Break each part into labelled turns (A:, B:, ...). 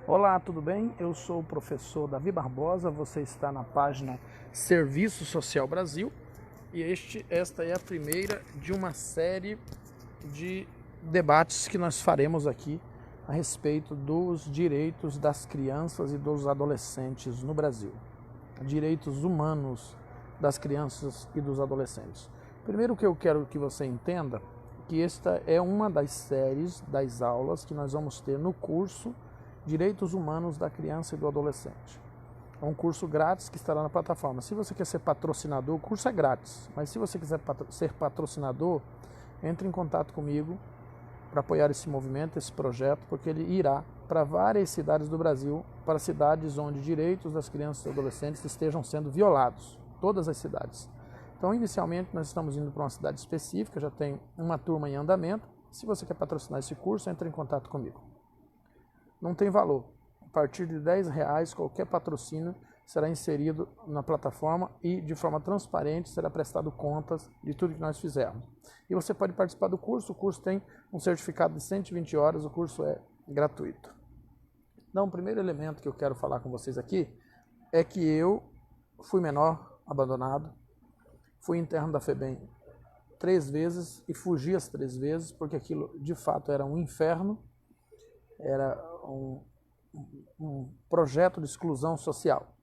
A: Olá, tudo bem? Eu sou o professor Davi Barbosa, você está na página Serviço Social Brasil e esta é a primeira de uma série de debates que nós faremos aqui a respeito dos direitos das crianças e dos adolescentes no Brasil. Direitos humanos das crianças e dos adolescentes. Primeiro que eu quero que você entenda que esta é uma das séries das aulas que nós vamos ter no curso Direitos Humanos da Criança e do Adolescente. É um curso grátis que estará na plataforma. Se você quer ser patrocinador, o curso é grátis, mas se você quiser ser patrocinador, entre em contato comigo para apoiar esse movimento, esse projeto, porque ele irá para várias cidades do Brasil, para cidades onde direitos das crianças e adolescentes estejam sendo violados, todas as cidades. Então, inicialmente, nós estamos indo para uma cidade específica, já tem uma turma em andamento. Se você quer patrocinar esse curso, entre em contato comigo. Não tem valor. A partir de R$10, qualquer patrocínio será inserido na plataforma e, de forma transparente, será prestado contas de tudo que nós fizermos. E você pode participar do curso. O curso tem um certificado de 120 horas, o curso é gratuito. Então, o primeiro elemento que eu quero falar com vocês aqui é que eu fui menor, abandonado, fui interno da FEBEM 3 vezes e fugi as 3 vezes, porque aquilo de fato era um inferno, era um projeto de exclusão social.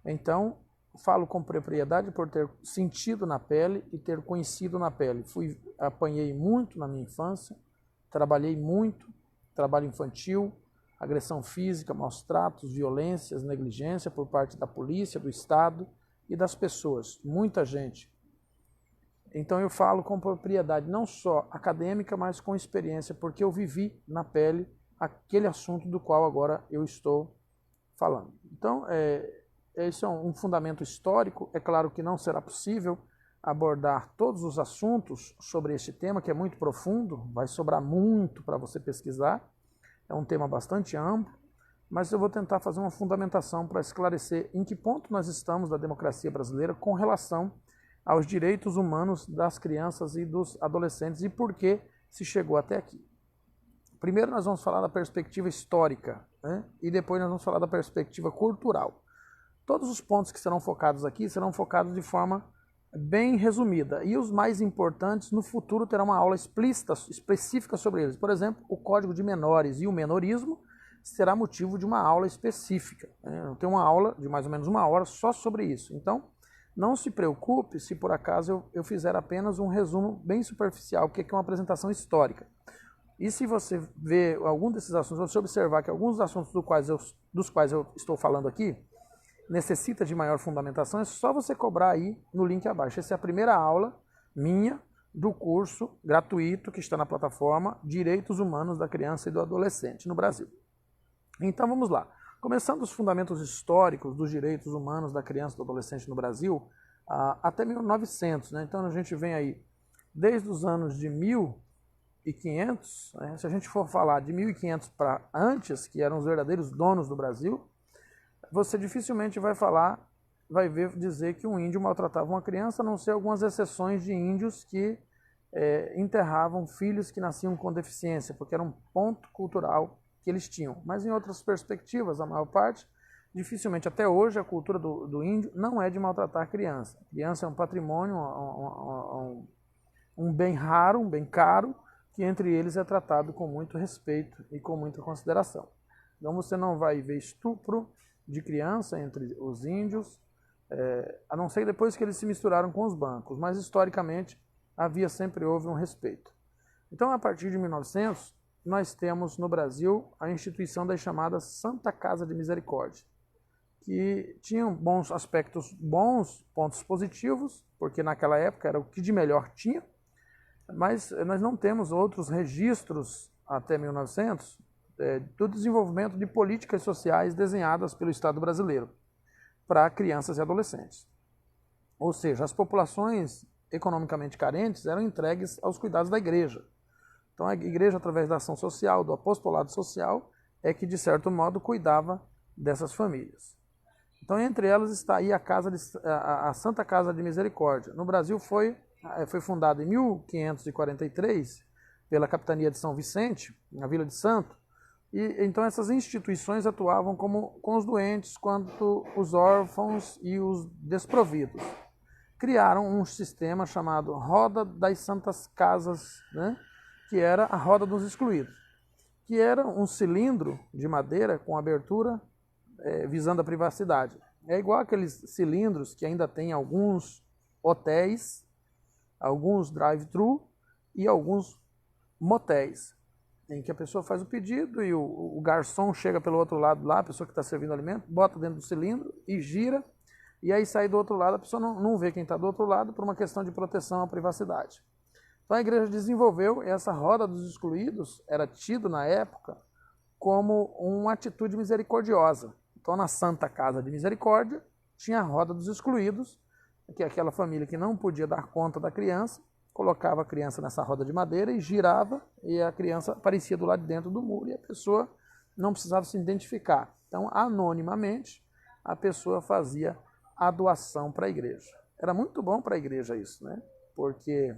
A: Então, falo com propriedade por ter sentido na pele e ter conhecido na pele. Apanhei muito na minha infância, trabalhei muito, trabalho infantil, agressão física, maus tratos, violências, negligência por parte da polícia, do Estado e das pessoas, muita gente. Então eu falo com propriedade, não só acadêmica, mas com experiência, porque eu vivi na pele aquele assunto do qual agora eu estou falando. Então, esse é um fundamento histórico. É claro que não será possível abordar todos os assuntos sobre este tema, que é muito profundo, vai sobrar muito para você pesquisar, é um tema bastante amplo, mas eu vou tentar fazer uma fundamentação para esclarecer em que ponto nós estamos da democracia brasileira com relação aos direitos humanos das crianças e dos adolescentes e por que se chegou até aqui. Primeiro nós vamos falar da perspectiva histórica, né? E depois nós vamos falar da perspectiva cultural. Todos os pontos que serão focados aqui serão focados de forma bem resumida. E os mais importantes no futuro terão uma aula explícita, específica sobre eles. Por exemplo, o Código de Menores e o menorismo será motivo de uma aula específica. Eu tenho uma aula de mais ou menos 1 hora só sobre isso. Então, não se preocupe se por acaso eu fizer apenas um resumo bem superficial, que é uma apresentação histórica. E se você ver algum desses assuntos, você observar que alguns assuntos dos quais eu estou falando aqui necessita de maior fundamentação, é só você cobrar aí no link abaixo. Essa é a primeira aula minha do curso gratuito que está na plataforma Direitos Humanos da Criança e do Adolescente no Brasil. Então vamos lá. Começando os fundamentos históricos dos direitos humanos da criança e do adolescente no Brasil, até 1900, né? Então a gente vem aí desde os anos de 1500, né? Se a gente for falar de 1500 para antes, que eram os verdadeiros donos do Brasil, você dificilmente vai dizer que um índio maltratava uma criança, a não ser algumas exceções de índios que enterravam filhos que nasciam com deficiência, porque era um ponto cultural que eles tinham. Mas em outras perspectivas, a maior parte, dificilmente, até hoje, a cultura do índio não é de maltratar a criança. A criança é um patrimônio, um bem raro, um bem caro, que entre eles é tratado com muito respeito e com muita consideração. Então você não vai ver estupro de criança entre os índios, a não ser depois que eles se misturaram com os bancos, mas historicamente sempre houve um respeito. Então a partir de 1900, nós temos no Brasil a instituição das chamadas Santa Casa de Misericórdia, que tinham bons aspectos, bons pontos positivos, porque naquela época era o que de melhor tinha, mas nós não temos outros registros até 1900 do desenvolvimento de políticas sociais desenhadas pelo Estado brasileiro para crianças e adolescentes. Ou seja, as populações economicamente carentes eram entregues aos cuidados da igreja. Então a igreja, através da ação social, do apostolado social, é que de certo modo cuidava dessas famílias. Então entre elas está aí a Santa Casa de Misericórdia. No Brasil foi fundada em 1543 pela capitania de São Vicente, na Vila de Santo, E então essas instituições atuavam com os doentes, quanto os órfãos e os desprovidos. Criaram um sistema chamado Roda das Santas Casas, né? Que era a Roda dos Excluídos, que era um cilindro de madeira com abertura visando a privacidade. É igual aqueles cilindros que ainda tem alguns hotéis, alguns drive-thru e alguns motéis, em que a pessoa faz o pedido e o garçom chega pelo outro lado lá, a pessoa que está servindo o alimento, bota dentro do cilindro e gira, e aí sai do outro lado, a pessoa não vê quem está do outro lado por uma questão de proteção à privacidade. Então a igreja desenvolveu essa roda dos excluídos, era tido na época como uma atitude misericordiosa. Então na Santa Casa de Misericórdia tinha a roda dos excluídos, que é aquela família que não podia dar conta da criança, colocava a criança nessa roda de madeira e girava, e a criança aparecia do lado de dentro do muro e a pessoa não precisava se identificar. Então, anonimamente, a pessoa fazia a doação para a igreja. Era muito bom para a igreja isso, né? Porque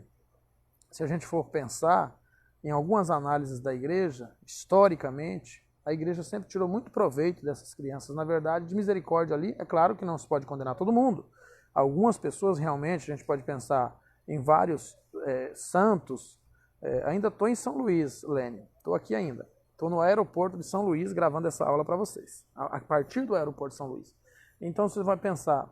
A: se a gente for pensar em algumas análises da igreja, historicamente, a igreja sempre tirou muito proveito dessas crianças. Na verdade, de misericórdia ali, é claro que não se pode condenar todo mundo. Algumas pessoas realmente, a gente pode pensar em vários santos. Ainda estou em São Luís, Lênin, estou aqui ainda. Estou no aeroporto de São Luís gravando essa aula para vocês, a partir do aeroporto de São Luís. Então vocês vão pensar,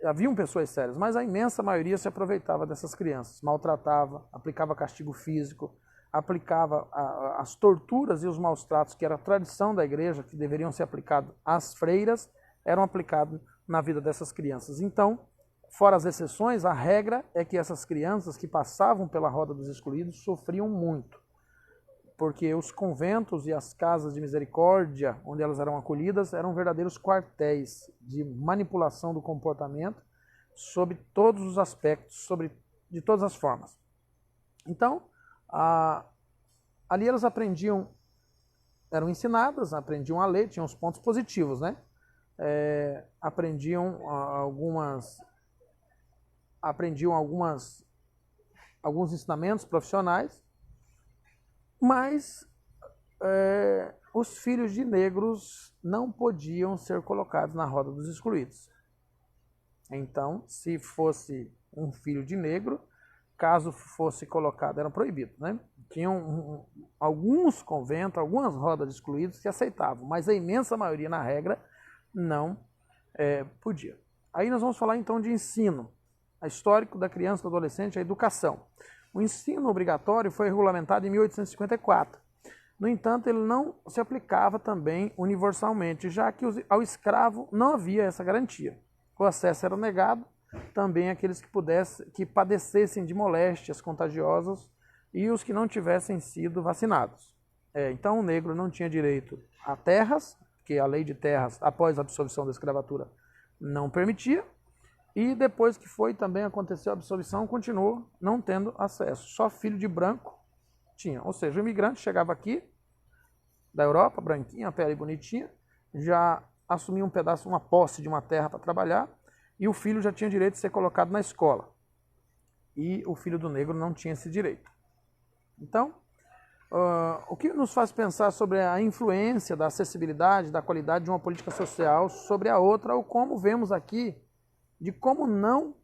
A: haviam pessoas sérias, mas a imensa maioria se aproveitava dessas crianças, maltratava, aplicava castigo físico, aplicava as torturas e os maus tratos, que era a tradição da igreja, que deveriam ser aplicados às freiras, eram aplicados na vida dessas crianças. Então, fora as exceções, a regra é que essas crianças que passavam pela roda dos excluídos sofriam muito, porque os conventos e as casas de misericórdia, onde elas eram acolhidas, eram verdadeiros quartéis de manipulação do comportamento sob todos os aspectos, de todas as formas. Então, ali elas aprendiam, eram ensinadas, aprendiam a ler, tinham os pontos positivos, né? Aprendiam alguns ensinamentos profissionais, mas os filhos de negros não podiam ser colocados na roda dos excluídos. Então, se fosse um filho de negro, caso fosse colocado, era proibido, né? Tinham alguns conventos, algumas rodas de excluídos que aceitavam, mas a imensa maioria, na regra, não podia. Aí nós vamos falar então de ensino, a histórico da criança, do adolescente, a educação. O ensino obrigatório foi regulamentado em 1854. No entanto, ele não se aplicava também universalmente, já que ao escravo não havia essa garantia. O acesso era negado também àqueles que padecessem de moléstias contagiosas e os que não tivessem sido vacinados. Então, o negro não tinha direito a terras, que a lei de terras, após a absolvição da escravatura, não permitia. E depois que também aconteceu a absolvição, continuou não tendo acesso. Só filho de branco tinha. Ou seja, o imigrante chegava aqui, da Europa, branquinho, a pele bonitinha, já assumia um pedaço, uma posse de uma terra para trabalhar, e o filho já tinha direito de ser colocado na escola. E o filho do negro não tinha esse direito. Então, o que nos faz pensar sobre a influência da acessibilidade, da qualidade de uma política social sobre a outra, ou como vemos aqui, de como não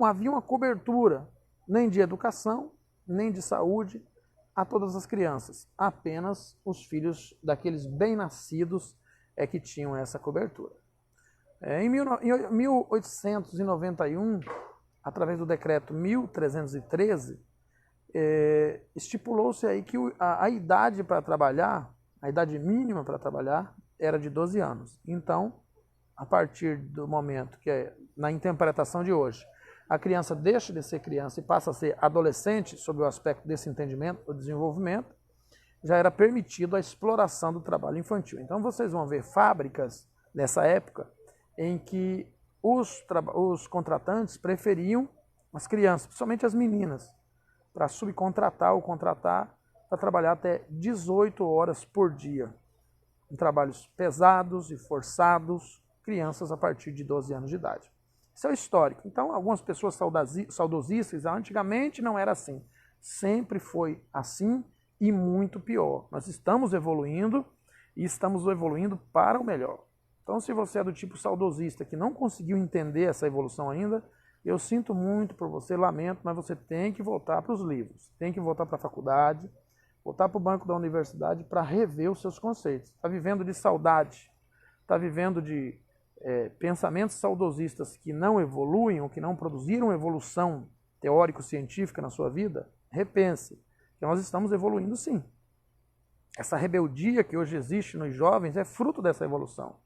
A: havia uma cobertura nem de educação, nem de saúde a todas as crianças. Apenas os filhos daqueles bem-nascidos que tinham essa cobertura. Em 1891, através do decreto 1313, estipulou-se aí que a idade para trabalhar, a idade mínima para trabalhar, era de 12 anos. Então, a partir do momento que, na interpretação de hoje, a criança deixa de ser criança e passa a ser adolescente, sob o aspecto desse entendimento, do desenvolvimento, já era permitido a exploração do trabalho infantil. Então vocês vão ver fábricas nessa época em que os contratantes preferiam as crianças, principalmente as meninas, para subcontratar ou contratar para trabalhar até 18 horas por dia, em trabalhos pesados e forçados, crianças a partir de 12 anos de idade. Isso é o histórico. Então, algumas pessoas saudosistas, antigamente não era assim. Sempre foi assim e muito pior. Nós estamos evoluindo e estamos evoluindo para o melhor. Então, se você é do tipo saudosista que não conseguiu entender essa evolução ainda, eu sinto muito por você, lamento, mas você tem que voltar para os livros, tem que voltar para a faculdade, voltar para o banco da universidade para rever os seus conceitos. Está vivendo de saudade, está vivendo de pensamentos saudosistas que não evoluem ou que não produziram evolução teórico-científica na sua vida? Repense, que nós estamos evoluindo sim. Essa rebeldia que hoje existe nos jovens é fruto dessa evolução.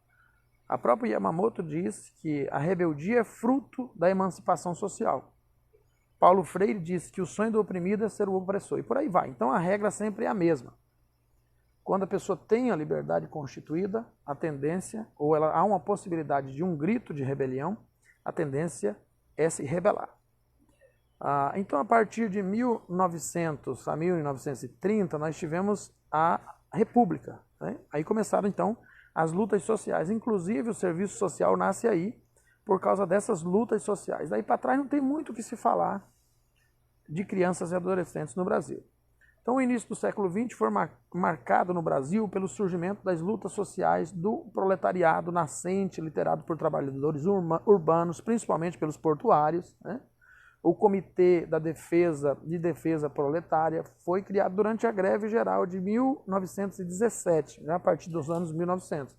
A: A própria Yamamoto diz que a rebeldia é fruto da emancipação social. Paulo Freire diz que o sonho do oprimido é ser o opressor, e por aí vai. Então a regra sempre é a mesma. Quando a pessoa tem a liberdade constituída, a tendência, ou há uma possibilidade de um grito de rebelião, a tendência é se rebelar. Então, a partir de 1900 a 1930, nós tivemos a República, né? Aí começaram, então, as lutas sociais. Inclusive, o serviço social nasce aí por causa dessas lutas sociais. Daí para trás não tem muito o que se falar de crianças e adolescentes no Brasil. Então, o início do século XX foi marcado no Brasil pelo surgimento das lutas sociais do proletariado nascente, liderado por trabalhadores urbanos, principalmente pelos portuários, né? O Comitê de Defesa Proletária foi criado durante a greve geral de 1917, né, a partir dos anos 1900.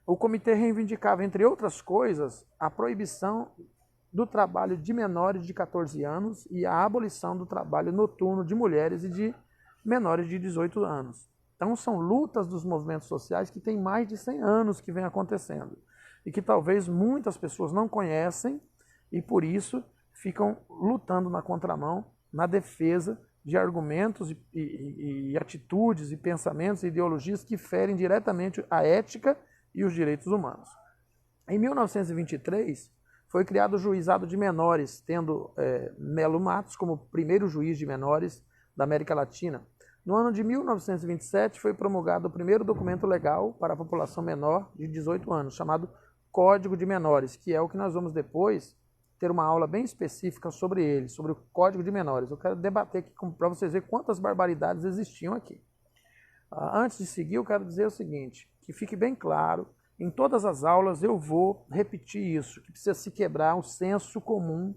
A: O comitê reivindicava, entre outras coisas, a proibição do trabalho de menores de 14 anos e a abolição do trabalho noturno de mulheres e de menores de 18 anos. Então, são lutas dos movimentos sociais que têm mais de 100 anos que vem acontecendo e que talvez muitas pessoas não conhecem e, por isso, ficam lutando na contramão, na defesa de argumentos e atitudes e pensamentos e ideologias que ferem diretamente a ética e os direitos humanos. Em 1923, foi criado o Juizado de Menores, tendo Melo Matos como primeiro juiz de menores da América Latina. No ano de 1927, foi promulgado o primeiro documento legal para a população menor de 18 anos, chamado Código de Menores, que é o que nós vamos depois ter uma aula bem específica sobre ele, sobre o Código de Menores. Eu quero debater aqui para vocês verem quantas barbaridades existiam aqui. Antes de seguir, eu quero dizer o seguinte, que fique bem claro, em todas as aulas eu vou repetir isso, que precisa se quebrar o senso comum,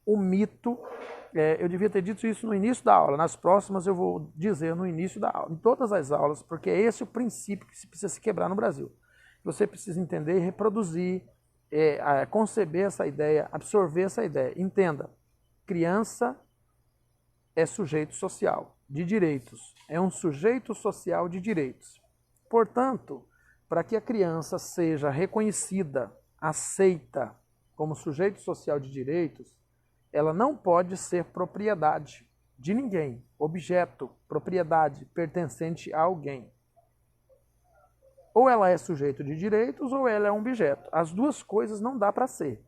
A: o mito. Eu devia ter dito isso no início da aula, nas próximas eu vou dizer no início da aula, em todas as aulas, porque é esse o princípio que precisa se quebrar no Brasil. Você precisa entender e reproduzir, conceber essa ideia, absorver essa ideia. Entenda, criança é sujeito social de direitos, é um sujeito social de direitos. Portanto, para que a criança seja reconhecida, aceita como sujeito social de direitos, ela não pode ser propriedade de ninguém, objeto, propriedade pertencente a alguém. Ou ela é sujeito de direitos ou ela é um objeto. As duas coisas não dá para ser.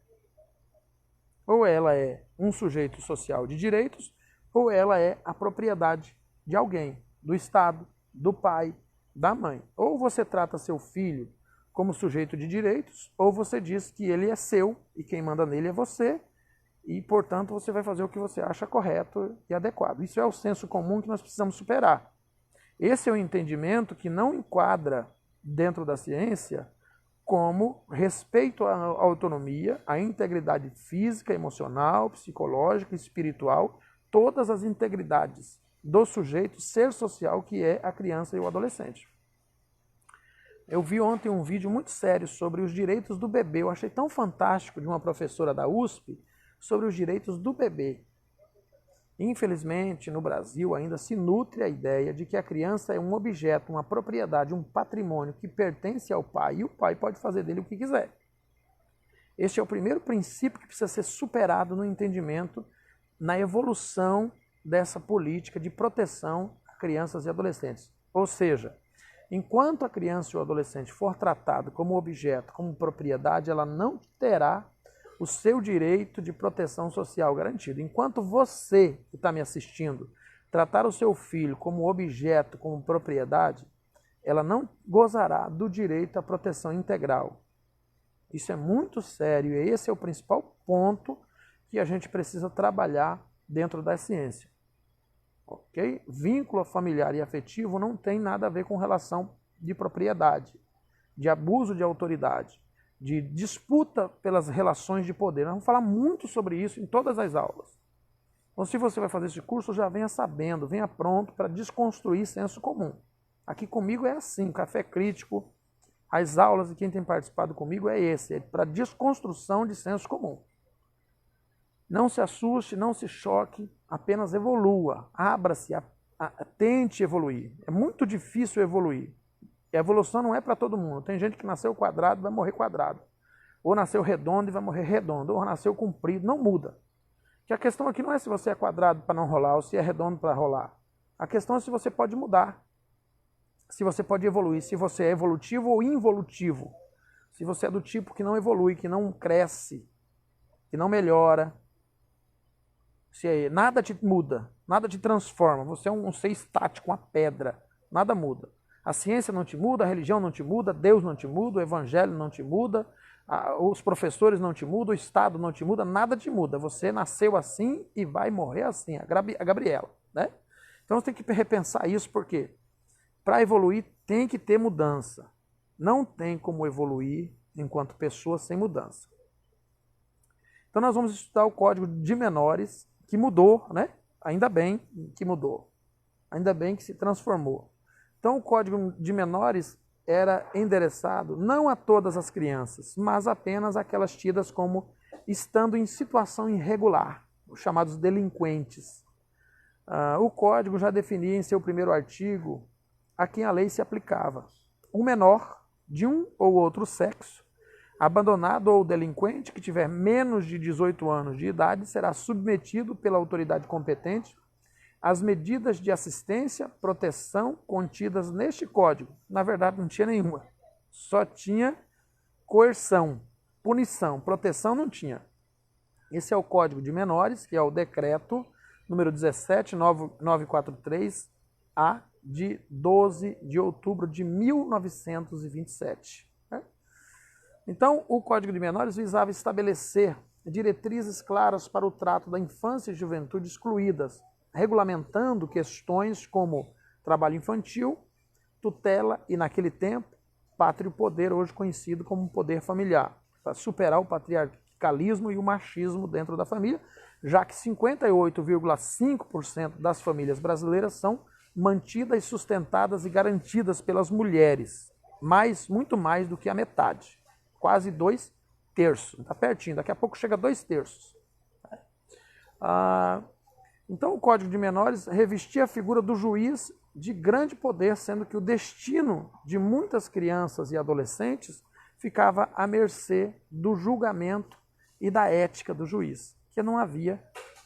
A: Ou ela é um sujeito social de direitos ou ela é a propriedade de alguém, do Estado, do pai, da mãe. Ou você trata seu filho como sujeito de direitos, ou você diz que ele é seu e quem manda nele é você, e, portanto, você vai fazer o que você acha correto e adequado. Isso é o senso comum que nós precisamos superar. Esse é o entendimento que não enquadra dentro da ciência como respeito à autonomia, à integridade física, emocional, psicológica, espiritual, todas as integridades do sujeito, ser social, que é a criança e o adolescente. Eu vi ontem um vídeo muito sério sobre os direitos do bebê. Eu achei tão fantástico, de uma professora da USP, sobre os direitos do bebê. Infelizmente, no Brasil ainda se nutre a ideia de que a criança é um objeto, uma propriedade, um patrimônio que pertence ao pai e o pai pode fazer dele o que quiser. Este é o primeiro princípio que precisa ser superado no entendimento, na evolução dessa política de proteção a crianças e adolescentes. Ou seja, enquanto a criança ou o adolescente for tratado como objeto, como propriedade, ela não terá o seu direito de proteção social garantido. Enquanto você, que está me assistindo, tratar o seu filho como objeto, como propriedade, ela não gozará do direito à proteção integral. Isso é muito sério e esse é o principal ponto que a gente precisa trabalhar dentro da ciência. ok? Vínculo familiar e afetivo não tem nada a ver com relação de propriedade, de abuso de autoridade, de disputa pelas relações de poder. Nós vamos falar muito sobre isso em todas as aulas. Então, se você vai fazer esse curso, já venha sabendo, venha pronto para desconstruir senso comum. Aqui comigo é assim, Café Crítico, as aulas de quem tem participado comigo é esse, é para desconstrução de senso comum. Não se assuste, não se choque, apenas evolua, abra-se, tente evoluir. É muito difícil evoluir. E a evolução não é para todo mundo. Tem gente que nasceu quadrado e vai morrer quadrado. Ou nasceu redondo e vai morrer redondo. Ou nasceu comprido, não muda. Que a questão aqui não é se você é quadrado para não rolar ou se é redondo para rolar. A questão é se você pode mudar. Se você pode evoluir, se você é evolutivo ou involutivo. Se você é do tipo que não evolui, que não cresce, que não melhora. Se nada te muda, nada te transforma. Você é um ser estático, uma pedra. Nada muda. A ciência não te muda, a religião não te muda, Deus não te muda, o evangelho não te muda, os professores não te mudam, o Estado não te muda, nada te muda. Você nasceu assim e vai morrer assim, a Gabriela, né? Então você tem que repensar isso, porque para evoluir tem que ter mudança. Não tem como evoluir enquanto pessoa sem mudança. Então nós vamos estudar o Código de Menores, que mudou, né? Ainda bem que mudou. Ainda bem que se transformou. Então o Código de Menores era endereçado não a todas as crianças, mas apenas aquelas tidas como estando em situação irregular, os chamados delinquentes. O Código já definia em seu primeiro artigo a quem a lei se aplicava. O menor de um ou outro sexo, abandonado ou delinquente que tiver menos de 18 anos de idade, será submetido pela autoridade competente às medidas de assistência, proteção contidas neste Código. Na verdade, não tinha nenhuma. Só tinha coerção, punição, proteção não tinha. Esse é o Código de Menores, que é o decreto número 17943-A, de 12 de outubro de 1927. Então, o Código de Menores visava estabelecer diretrizes claras para o trato da infância e juventude excluídas, regulamentando questões como trabalho infantil, tutela e, naquele tempo, pátrio poder, hoje conhecido como poder familiar, para superar o patriarcalismo e o machismo dentro da família, já que 58,5% das famílias brasileiras são mantidas, sustentadas e garantidas pelas mulheres, muito mais do que a metade, quase 2/3, está pertinho, daqui a pouco chega a 2/3. Então o Código de Menores revestia a figura do juiz de grande poder, sendo que o destino de muitas crianças e adolescentes ficava à mercê do julgamento e da ética do juiz, que não havia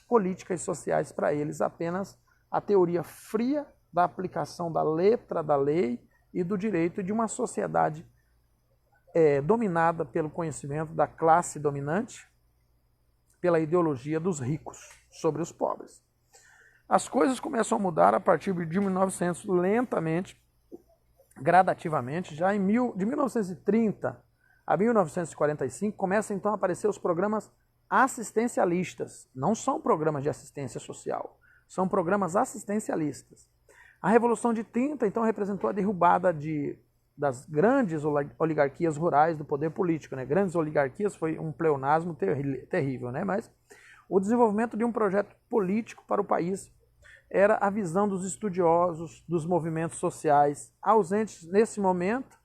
A: políticas sociais para eles, apenas a teoria fria da aplicação da letra da lei e do direito de uma sociedade dominada pelo conhecimento da classe dominante, pela ideologia dos ricos sobre os pobres. As coisas começam a mudar a partir de 1900, lentamente, gradativamente. Já de 1930 a 1945, começam então a aparecer os programas assistencialistas. Não são programas de assistência social, são programas assistencialistas. A Revolução de 30, então, representou a derrubada das grandes oligarquias rurais do poder político, né? Grandes oligarquias foi um pleonasmo terrível, né? Mas o desenvolvimento de um projeto político para o país era a visão dos estudiosos, dos movimentos sociais, ausentes nesse momento,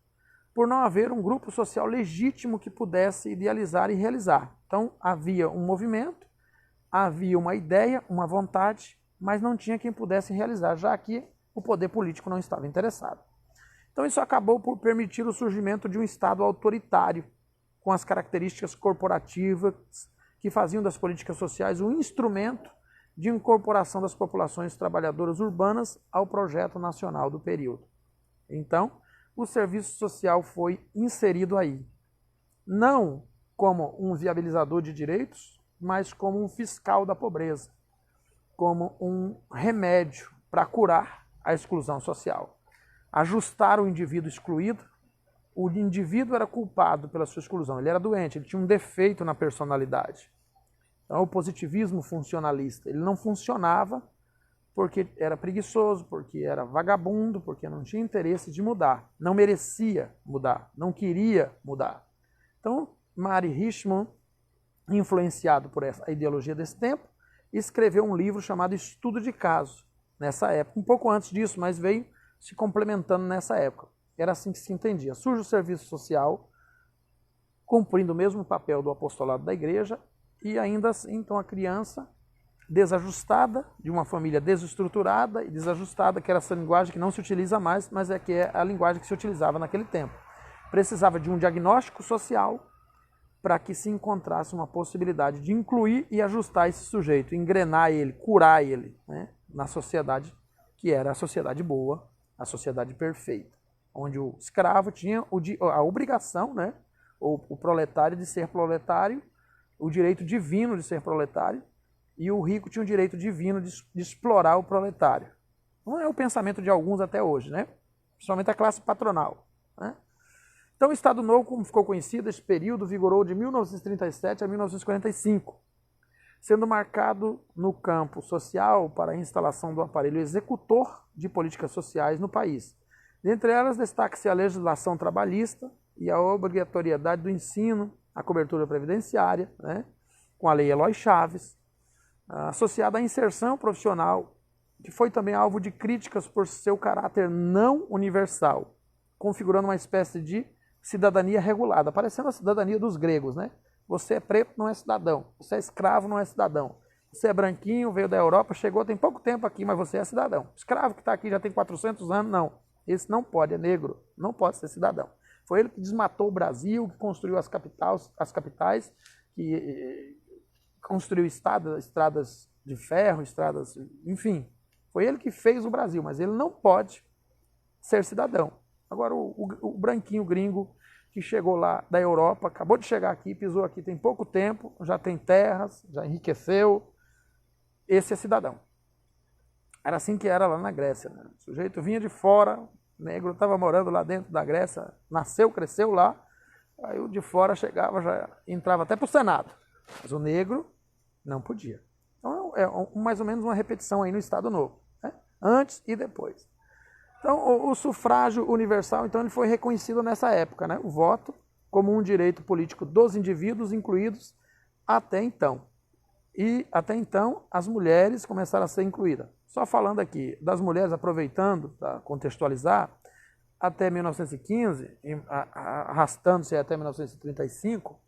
A: por não haver um grupo social legítimo que pudesse idealizar e realizar. Então havia um movimento, havia uma ideia, uma vontade, mas não tinha quem pudesse realizar, já que o poder político não estava interessado. Então isso acabou por permitir o surgimento de um Estado autoritário, com as características corporativas que faziam das políticas sociais um instrumento de incorporação das populações trabalhadoras urbanas ao projeto nacional do período. Então, o serviço social foi inserido aí, não como um viabilizador de direitos, mas como um fiscal da pobreza, como um remédio para curar a exclusão social. Ajustar o indivíduo excluído. O indivíduo era culpado pela sua exclusão, ele era doente, ele tinha um defeito na personalidade. Então, o positivismo funcionalista, ele não funcionava porque era preguiçoso, porque era vagabundo, porque não tinha interesse de mudar, não merecia mudar, não queria mudar. Então, Mary Richmond, influenciado por essa ideologia desse tempo, escreveu um livro chamado Estudo de Caso, nessa época, um pouco antes disso, mas veio se complementando nessa época. Era assim que se entendia. Surge o serviço social, cumprindo o mesmo papel do apostolado da igreja, e ainda assim, então, a criança desajustada, de uma família desestruturada e desajustada, que era essa linguagem que não se utiliza mais, mas é que é a linguagem que se utilizava naquele tempo. Precisava de um diagnóstico social para que se encontrasse uma possibilidade de incluir e ajustar esse sujeito, engrenar ele, curar ele, né, na sociedade que era a sociedade boa, a sociedade perfeita, onde o escravo tinha a obrigação, né, o proletário de ser proletário, o direito divino de ser proletário, e o rico tinha o direito divino de explorar o proletário. Não é o pensamento de alguns até hoje, né? Principalmente a classe patronal, né? Então, o Estado Novo, como ficou conhecido, esse período vigorou de 1937 a 1945, sendo marcado no campo social para a instalação do aparelho executor de políticas sociais no país. Dentre elas, destaca-se a legislação trabalhista e a obrigatoriedade do ensino, a cobertura previdenciária, né, com a Lei Eloy Chaves, associada à inserção profissional, que foi também alvo de críticas por seu caráter não universal, configurando uma espécie de cidadania regulada, parecendo a cidadania dos gregos, né? Você é preto, não é cidadão. Você é escravo, não é cidadão. Você é branquinho, veio da Europa, chegou, tem pouco tempo aqui, mas você é cidadão. Escravo que está aqui já tem 400 anos, não. Esse não pode, é negro, não pode ser cidadão. Foi ele que desmatou o Brasil, que construiu as capitais, que construiu estradas de ferro, estradas, enfim. Foi ele que fez o Brasil, mas ele não pode ser cidadão. Agora, o branquinho gringo que chegou lá da Europa, acabou de chegar aqui, pisou aqui tem pouco tempo, já tem terras, já enriqueceu, esse é cidadão. Era assim que era lá na Grécia, né? O sujeito vinha de fora, o negro estava morando lá dentro da Grécia, nasceu, cresceu lá, aí o de fora chegava, já entrava até para o Senado. Mas o negro não podia. Então é mais ou menos uma repetição aí no Estado Novo, né? Antes e depois. Então o sufrágio universal, então, ele foi reconhecido nessa época, né? O voto como um direito político dos indivíduos incluídos até então. E até então as mulheres começaram a ser incluídas. Só falando aqui das mulheres, aproveitando para contextualizar, até 1915, arrastando-se até 1935,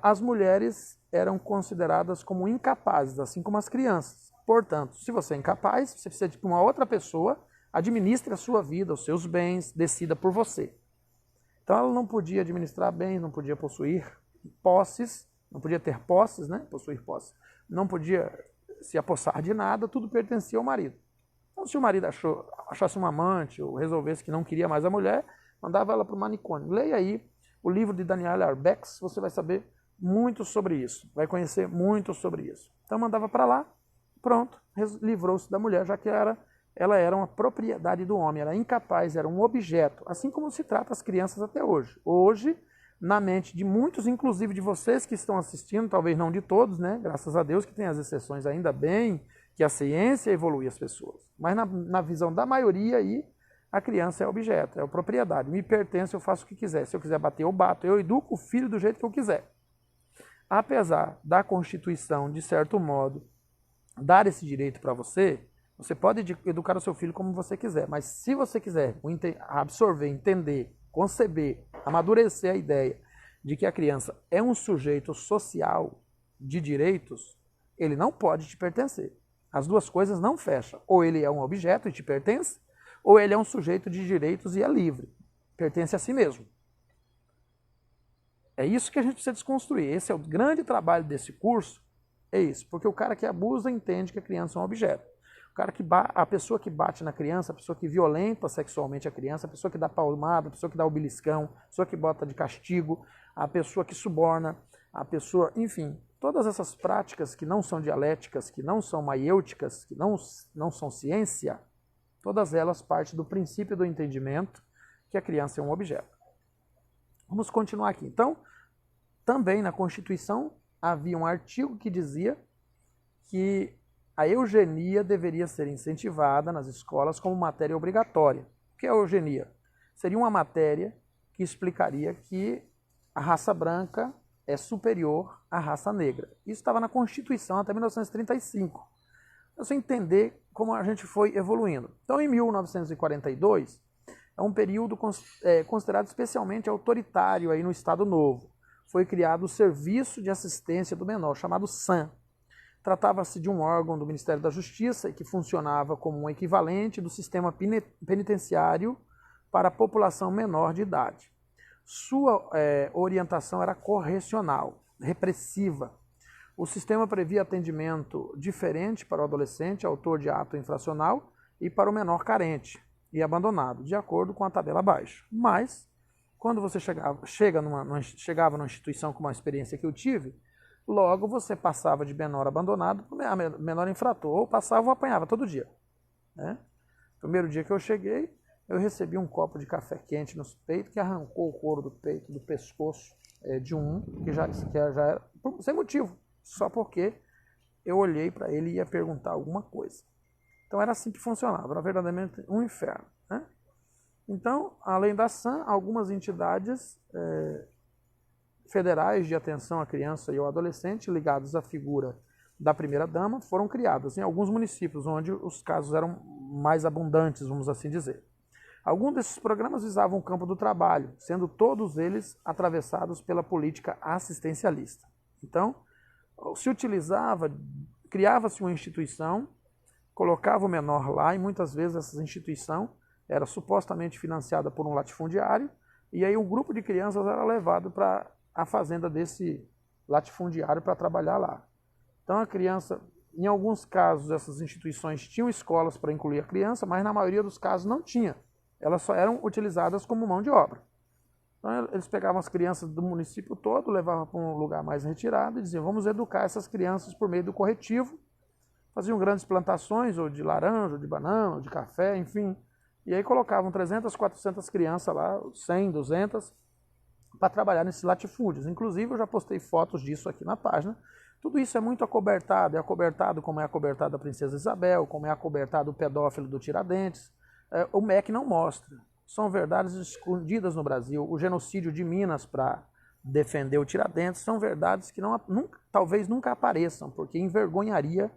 A: as mulheres eram consideradas como incapazes, assim como as crianças. Portanto, se você é incapaz, você precisa de uma outra pessoa, administre a sua vida, os seus bens, decida por você. Então ela não podia administrar bens, não podia possuir posses, não podia ter posses, né? Possuir posses. Não podia se apossar de nada, tudo pertencia ao marido. Então, se o marido achasse uma amante ou resolvesse que não queria mais a mulher, mandava ela para o manicômio. Leia aí o livro de Daniel Arbex, você vai saber muito sobre isso, vai conhecer muito sobre isso. Então mandava para lá, pronto, livrou-se da mulher, já que ela era uma propriedade do homem, era incapaz, era um objeto, assim como se trata as crianças até hoje. Hoje, na mente de muitos, inclusive de vocês que estão assistindo, talvez não de todos, né? Graças a Deus que tem as exceções, ainda bem que a ciência evolui as pessoas. Mas na visão da maioria aí, a criança é objeto, é propriedade. Me pertence, eu faço o que quiser. Se eu quiser bater, eu bato. Eu educo o filho do jeito que eu quiser. Apesar da Constituição, de certo modo, dar esse direito para você, você pode educar o seu filho como você quiser. Mas se você quiser absorver, entender, conceber, amadurecer a ideia de que a criança é um sujeito social de direitos, ele não pode te pertencer. As duas coisas não fecham. Ou ele é um objeto e te pertence, ou ele é um sujeito de direitos e é livre. Pertence a si mesmo. É isso que a gente precisa desconstruir. Esse é o grande trabalho desse curso, é isso. Porque o cara que abusa entende que a criança é um objeto. A pessoa que bate na criança, a pessoa que violenta sexualmente a criança, a pessoa que dá palmada, a pessoa que dá o beliscão, a pessoa que bota de castigo, a pessoa que suborna, a pessoa, enfim, todas essas práticas que não são dialéticas, que não são maiêuticas, que não são ciência, todas elas partem do princípio do entendimento que a criança é um objeto. Vamos continuar aqui. Então, também na Constituição havia um artigo que dizia que a eugenia deveria ser incentivada nas escolas como matéria obrigatória. O que é a eugenia? Seria uma matéria que explicaria que a raça branca é superior à raça negra. Isso estava na Constituição até 1935. Para você entender como a gente foi evoluindo. Então, em 1942, é um período considerado especialmente autoritário aí no Estado Novo. Foi criado o Serviço de Assistência do Menor, chamado SAM. Tratava-se de um órgão do Ministério da Justiça que funcionava como um equivalente do sistema penitenciário para a população menor de idade. Sua orientação era correcional, repressiva. O sistema previa atendimento diferente para o adolescente, autor de ato infracional, e para o menor carente e abandonado, de acordo com a tabela abaixo. Mas, quando você chegava numa instituição com uma experiência que eu tive, logo você passava de menor abandonado para menor infrator, ou passava ou apanhava todo dia. Né? Primeiro dia que eu cheguei, eu recebi um copo de café quente nos peitos, que arrancou o couro do peito, do pescoço de um, que já era sem motivo, só porque eu olhei para ele e ia perguntar alguma coisa. Então era assim que funcionava, era verdadeiramente um inferno. Né? Então, além da SAM, algumas entidades federais de atenção à criança e ao adolescente ligados à figura da primeira-dama foram criadas em alguns municípios onde os casos eram mais abundantes, vamos assim dizer. Alguns desses programas visavam o campo do trabalho, sendo todos eles atravessados pela política assistencialista. Então, criava-se uma instituição, colocava o menor lá e muitas vezes essa instituição era supostamente financiada por um latifundiário e aí um grupo de crianças era levado para a fazenda desse latifundiário para trabalhar lá. Então a criança, em alguns casos essas instituições tinham escolas para incluir a criança, mas na maioria dos casos não tinha. Elas só eram utilizadas como mão de obra. Então eles pegavam as crianças do município todo, levavam para um lugar mais retirado e diziam, vamos educar essas crianças por meio do corretivo. Faziam grandes plantações, ou de laranja, ou de banana, ou de café, enfim. E aí colocavam 300, 400 crianças lá, 100, 200, para trabalhar nesses latifúndios. Inclusive eu já postei fotos disso aqui na página. Tudo isso é muito acobertado. É acobertado como é acobertado a Princesa Isabel, como é acobertado o pedófilo do Tiradentes. O MEC não mostra. São verdades escondidas no Brasil. O genocídio de Minas para defender o Tiradentes são verdades que talvez nunca apareçam, porque envergonharia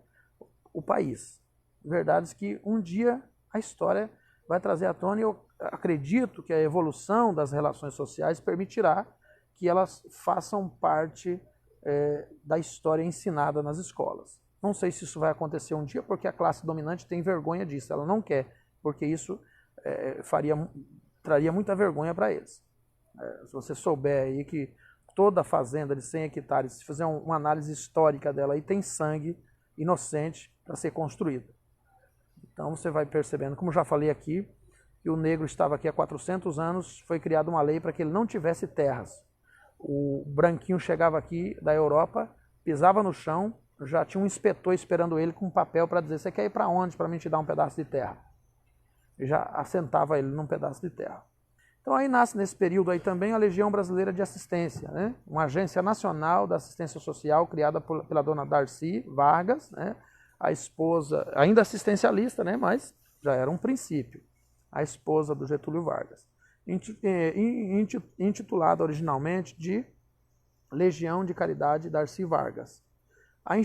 A: o país. Verdades que um dia a história vai trazer à tona e eu acredito que a evolução das relações sociais permitirá que elas façam parte da história ensinada nas escolas. Não sei se isso vai acontecer um dia, porque a classe dominante tem vergonha disso, ela não quer, porque isso traria muita vergonha para eles. Se você souber aí que toda fazenda de 100 hectares, se fizer uma análise histórica dela, aí tem sangue inocente para ser construído. Então você vai percebendo, como já falei aqui, que o negro estava aqui há 400 anos, foi criada uma lei para que ele não tivesse terras. O branquinho chegava aqui da Europa, pisava no chão, já tinha um inspetor esperando ele com um papel para dizer, você quer ir para onde para mim te dar um pedaço de terra? E já assentava ele num pedaço de terra. Então aí nasce nesse período aí também a Legião Brasileira de Assistência, né? Uma agência nacional da assistência social criada pela dona Darcy Vargas, né? A esposa, ainda assistencialista, né? Mas já era um princípio, a esposa do Getúlio Vargas, intitulada originalmente de Legião de Caridade Darcy Vargas. A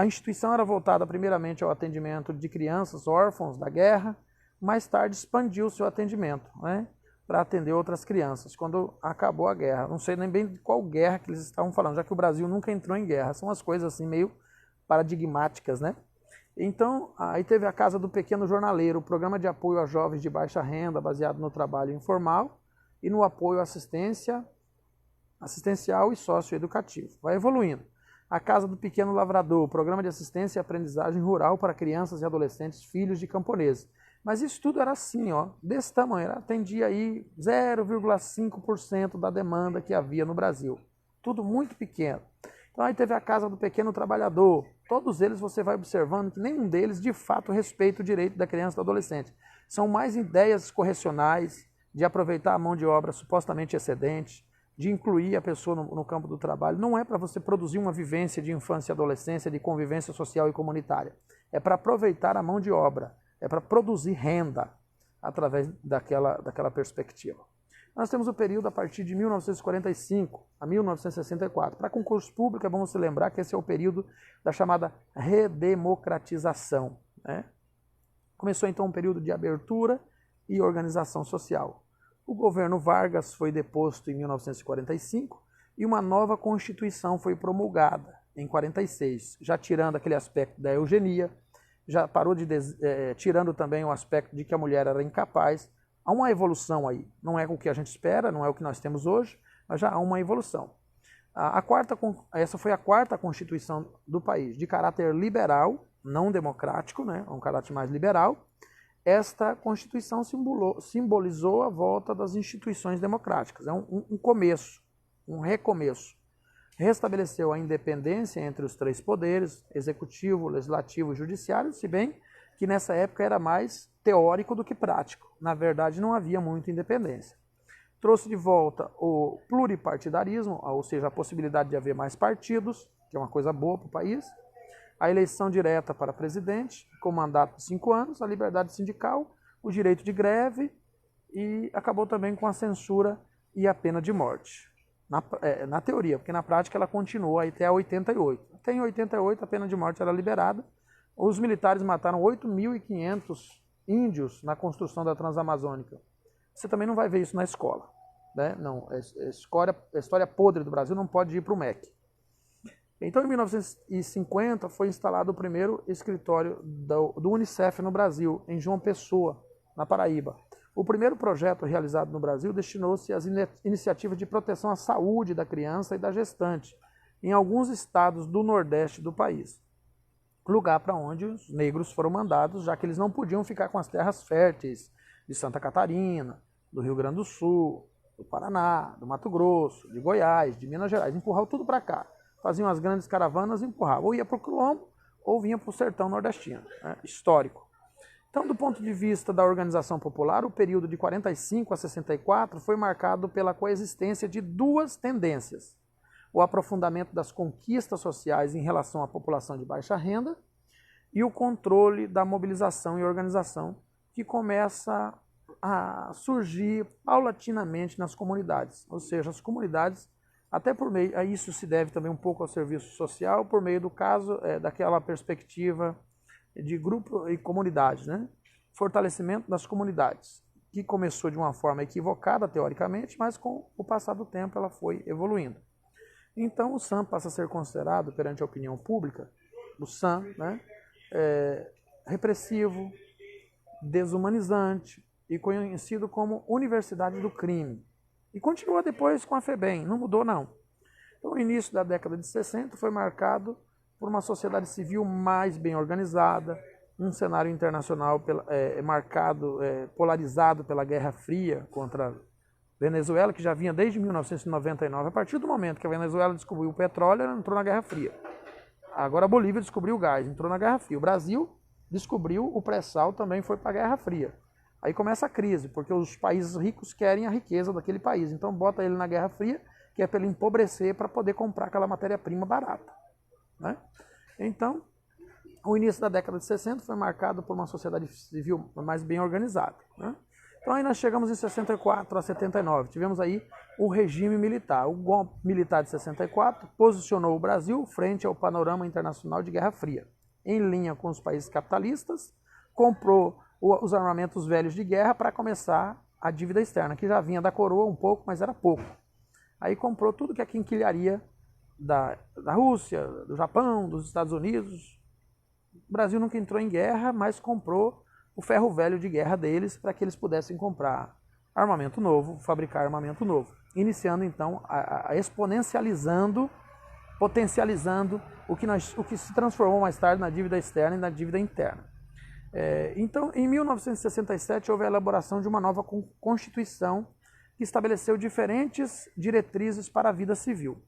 A: instituição era voltada primeiramente ao atendimento de crianças órfãos da guerra, mais tarde expandiu seu atendimento, né, para atender outras crianças, quando acabou a guerra. Não sei nem bem de qual guerra que eles estavam falando, já que o Brasil nunca entrou em guerra. São umas coisas assim meio paradigmáticas, né? Então, aí teve a Casa do Pequeno Jornaleiro, o programa de apoio a jovens de baixa renda, baseado no trabalho informal e no apoio assistencial e socioeducativo. Vai evoluindo. A Casa do Pequeno Lavrador, o programa de assistência e aprendizagem rural para crianças e adolescentes filhos de camponeses. Mas isso tudo era assim, ó, desse tamanho, atendia aí 0,5% da demanda que havia no Brasil. Tudo muito pequeno. Então aí teve a Casa do Pequeno Trabalhador. Todos eles você vai observando que nenhum deles de fato respeita o direito da criança e do adolescente. São mais ideias correcionais de aproveitar a mão de obra supostamente excedente, de incluir a pessoa no campo do trabalho. Não é para você produzir uma vivência de infância e adolescência, de convivência social e comunitária. é para aproveitar a mão de obra, é para produzir renda através daquela perspectiva. Nós temos o período a partir de 1945 a 1964. Para concurso público é bom se lembrar que esse é o período da chamada redemocratização, né? Começou então um período de abertura e organização social. O governo Vargas foi deposto em 1945 e uma nova Constituição foi promulgada em 46, já tirando aquele aspecto da eugenia, já parou tirando também o aspecto de que a mulher era incapaz. Há uma evolução aí, não é o que a gente espera, não é o que nós temos hoje, mas já há uma evolução. Essa foi a quarta Constituição do país, de caráter liberal, não democrático, né, um caráter mais liberal. Esta Constituição simbolizou a volta das instituições democráticas, é um começo, um recomeço. Restabeleceu a independência entre os três poderes, executivo, legislativo e judiciário, se bem que nessa época era mais teórico do que prático. Na verdade, não havia muita independência. Trouxe de volta o pluripartidarismo, ou seja, a possibilidade de haver mais partidos, que é uma coisa boa para o país, a eleição direta para presidente, com mandato de 5 anos, a liberdade sindical, o direito de greve e acabou também com a censura e a pena de morte. Na teoria, porque na prática ela continuou até 88. Até em 88 a pena de morte era liberada. Os militares mataram 8.500 índios na construção da Transamazônica. Você também não vai ver isso na escola, né? Não, a história podre do Brasil não pode ir para o MEC. Então, em 1950, foi instalado o primeiro escritório do Unicef no Brasil, em João Pessoa, na Paraíba. O primeiro projeto realizado no Brasil destinou-se às iniciativas de proteção à saúde da criança e da gestante, em alguns estados do Nordeste do país. Lugar para onde os negros foram mandados, já que eles não podiam ficar com as terras férteis de Santa Catarina, do Rio Grande do Sul, do Paraná, do Mato Grosso, de Goiás, de Minas Gerais. Empurravam tudo para cá. Faziam as grandes caravanas e empurravam. Ou ia para o Quilombo, ou vinha para o sertão nordestino, né? Histórico. Então, do ponto de vista da organização popular, o período de 45 a 64 foi marcado pela coexistência de duas tendências. O aprofundamento das conquistas sociais em relação à população de baixa renda e o controle da mobilização e organização que começa a surgir paulatinamente nas comunidades. Ou seja, as comunidades, até por meio, a isso se deve também um pouco ao serviço social, por meio do caso daquela perspectiva de grupo e comunidade, né? Fortalecimento das comunidades, que começou de uma forma equivocada teoricamente, mas com o passar do tempo ela foi evoluindo. Então o SAM passa a ser considerado perante a opinião pública, o SAM, né, repressivo, desumanizante e conhecido como Universidade do Crime. E continua depois com a FEBEM, não mudou não. Então o início da década de 60 foi marcado por uma sociedade civil mais bem organizada, um cenário internacional polarizado pela Guerra Fria contra a Venezuela, que já vinha desde 1999. A partir do momento que a Venezuela descobriu o petróleo, ela entrou na Guerra Fria. Agora a Bolívia descobriu o gás, entrou na Guerra Fria. O Brasil descobriu o pré-sal, também foi para a Guerra Fria. Aí começa a crise, porque os países ricos querem a riqueza daquele país. Então bota ele na Guerra Fria, que é para ele empobrecer para poder comprar aquela matéria-prima barata, né? Então, o início da década de 60 foi marcado por uma sociedade civil mais bem organizada, né? Então aí nós chegamos em 64 a 79, tivemos aí o regime militar. O golpe militar de 64 posicionou o Brasil frente ao panorama internacional de Guerra Fria. Em linha com os países capitalistas, comprou os armamentos velhos de guerra para começar a dívida externa, que já vinha da coroa um pouco, mas era pouco. Aí comprou tudo que é quinquilharia da Rússia, do Japão, dos Estados Unidos. O Brasil nunca entrou em guerra, mas comprou o ferro velho de guerra deles para que eles pudessem comprar armamento novo, fabricar armamento novo. Iniciando então, exponencializando, potencializando o que se transformou mais tarde na dívida externa e na dívida interna. Então, em 1967, houve a elaboração de uma nova Constituição que estabeleceu diferentes diretrizes para a vida civil.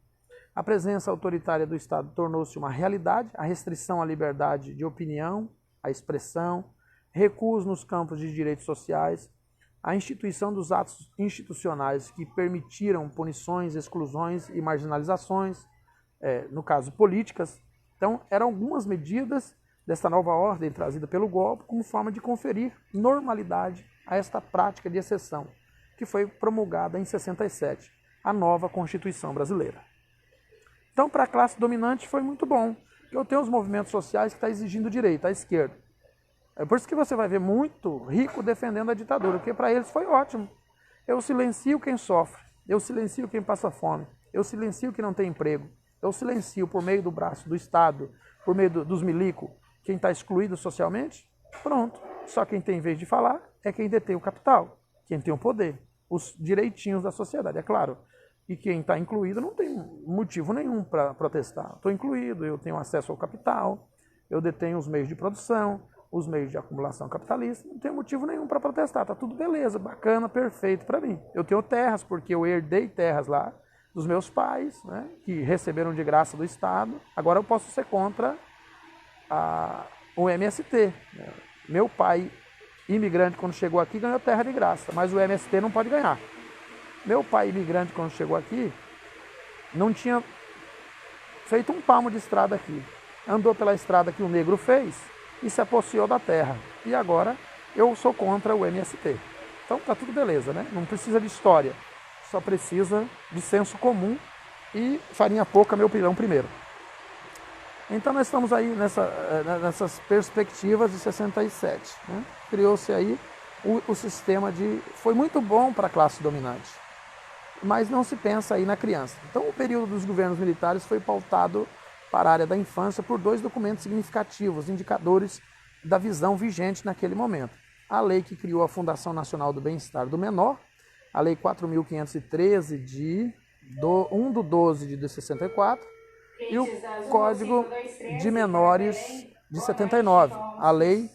A: A presença autoritária do Estado tornou-se uma realidade, a restrição à liberdade de opinião, à expressão, recuos nos campos de direitos sociais, a instituição dos atos institucionais que permitiram punições, exclusões e marginalizações, no caso políticas. Então, eram algumas medidas desta nova ordem trazida pelo golpe como forma de conferir normalidade a esta prática de exceção, que foi promulgada em 67, a nova Constituição brasileira. Então, para a classe dominante foi muito bom, porque eu tenho os movimentos sociais que estão exigindo direito, à esquerda. É por isso que você vai ver muito rico defendendo a ditadura, porque para eles foi ótimo. Eu silencio quem sofre, eu silencio quem passa fome, eu silencio quem não tem emprego, eu silencio por meio do braço do Estado, por meio dos milicos, quem está excluído socialmente, pronto. Só quem tem vez de falar é quem detém o capital, quem tem o poder, os direitinhos da sociedade, é claro. E quem está incluído não tem motivo nenhum para protestar. Estou incluído, eu tenho acesso ao capital, eu detenho os meios de produção, os meios de acumulação capitalista, não tenho motivo nenhum para protestar. Está tudo beleza, bacana, perfeito para mim. Eu tenho terras, porque eu herdei terras lá dos meus pais, né, que receberam de graça do Estado. Agora eu posso ser contra o MST. Né? Meu pai, imigrante, quando chegou aqui, ganhou terra de graça, mas o MST não pode ganhar. Meu pai, imigrante, quando chegou aqui, não tinha feito um palmo de estrada aqui. Andou pela estrada que o negro fez e se apossou da terra. E agora eu sou contra o MST. Então tá tudo beleza, né? Não precisa de história, só precisa de senso comum e farinha pouca, meu pilão primeiro. Então nós estamos aí nessas perspectivas de 67. Né? Criou-se aí o sistema de... Foi muito bom para a classe dominante, mas não se pensa aí na criança. Então o período dos governos militares foi pautado para a área da infância por dois documentos significativos, indicadores da visão vigente naquele momento. A lei que criou a Fundação Nacional do Bem-Estar do Menor, a Lei 4.513 de 1/12 de 64, e o Código de Menores de 79, a Lei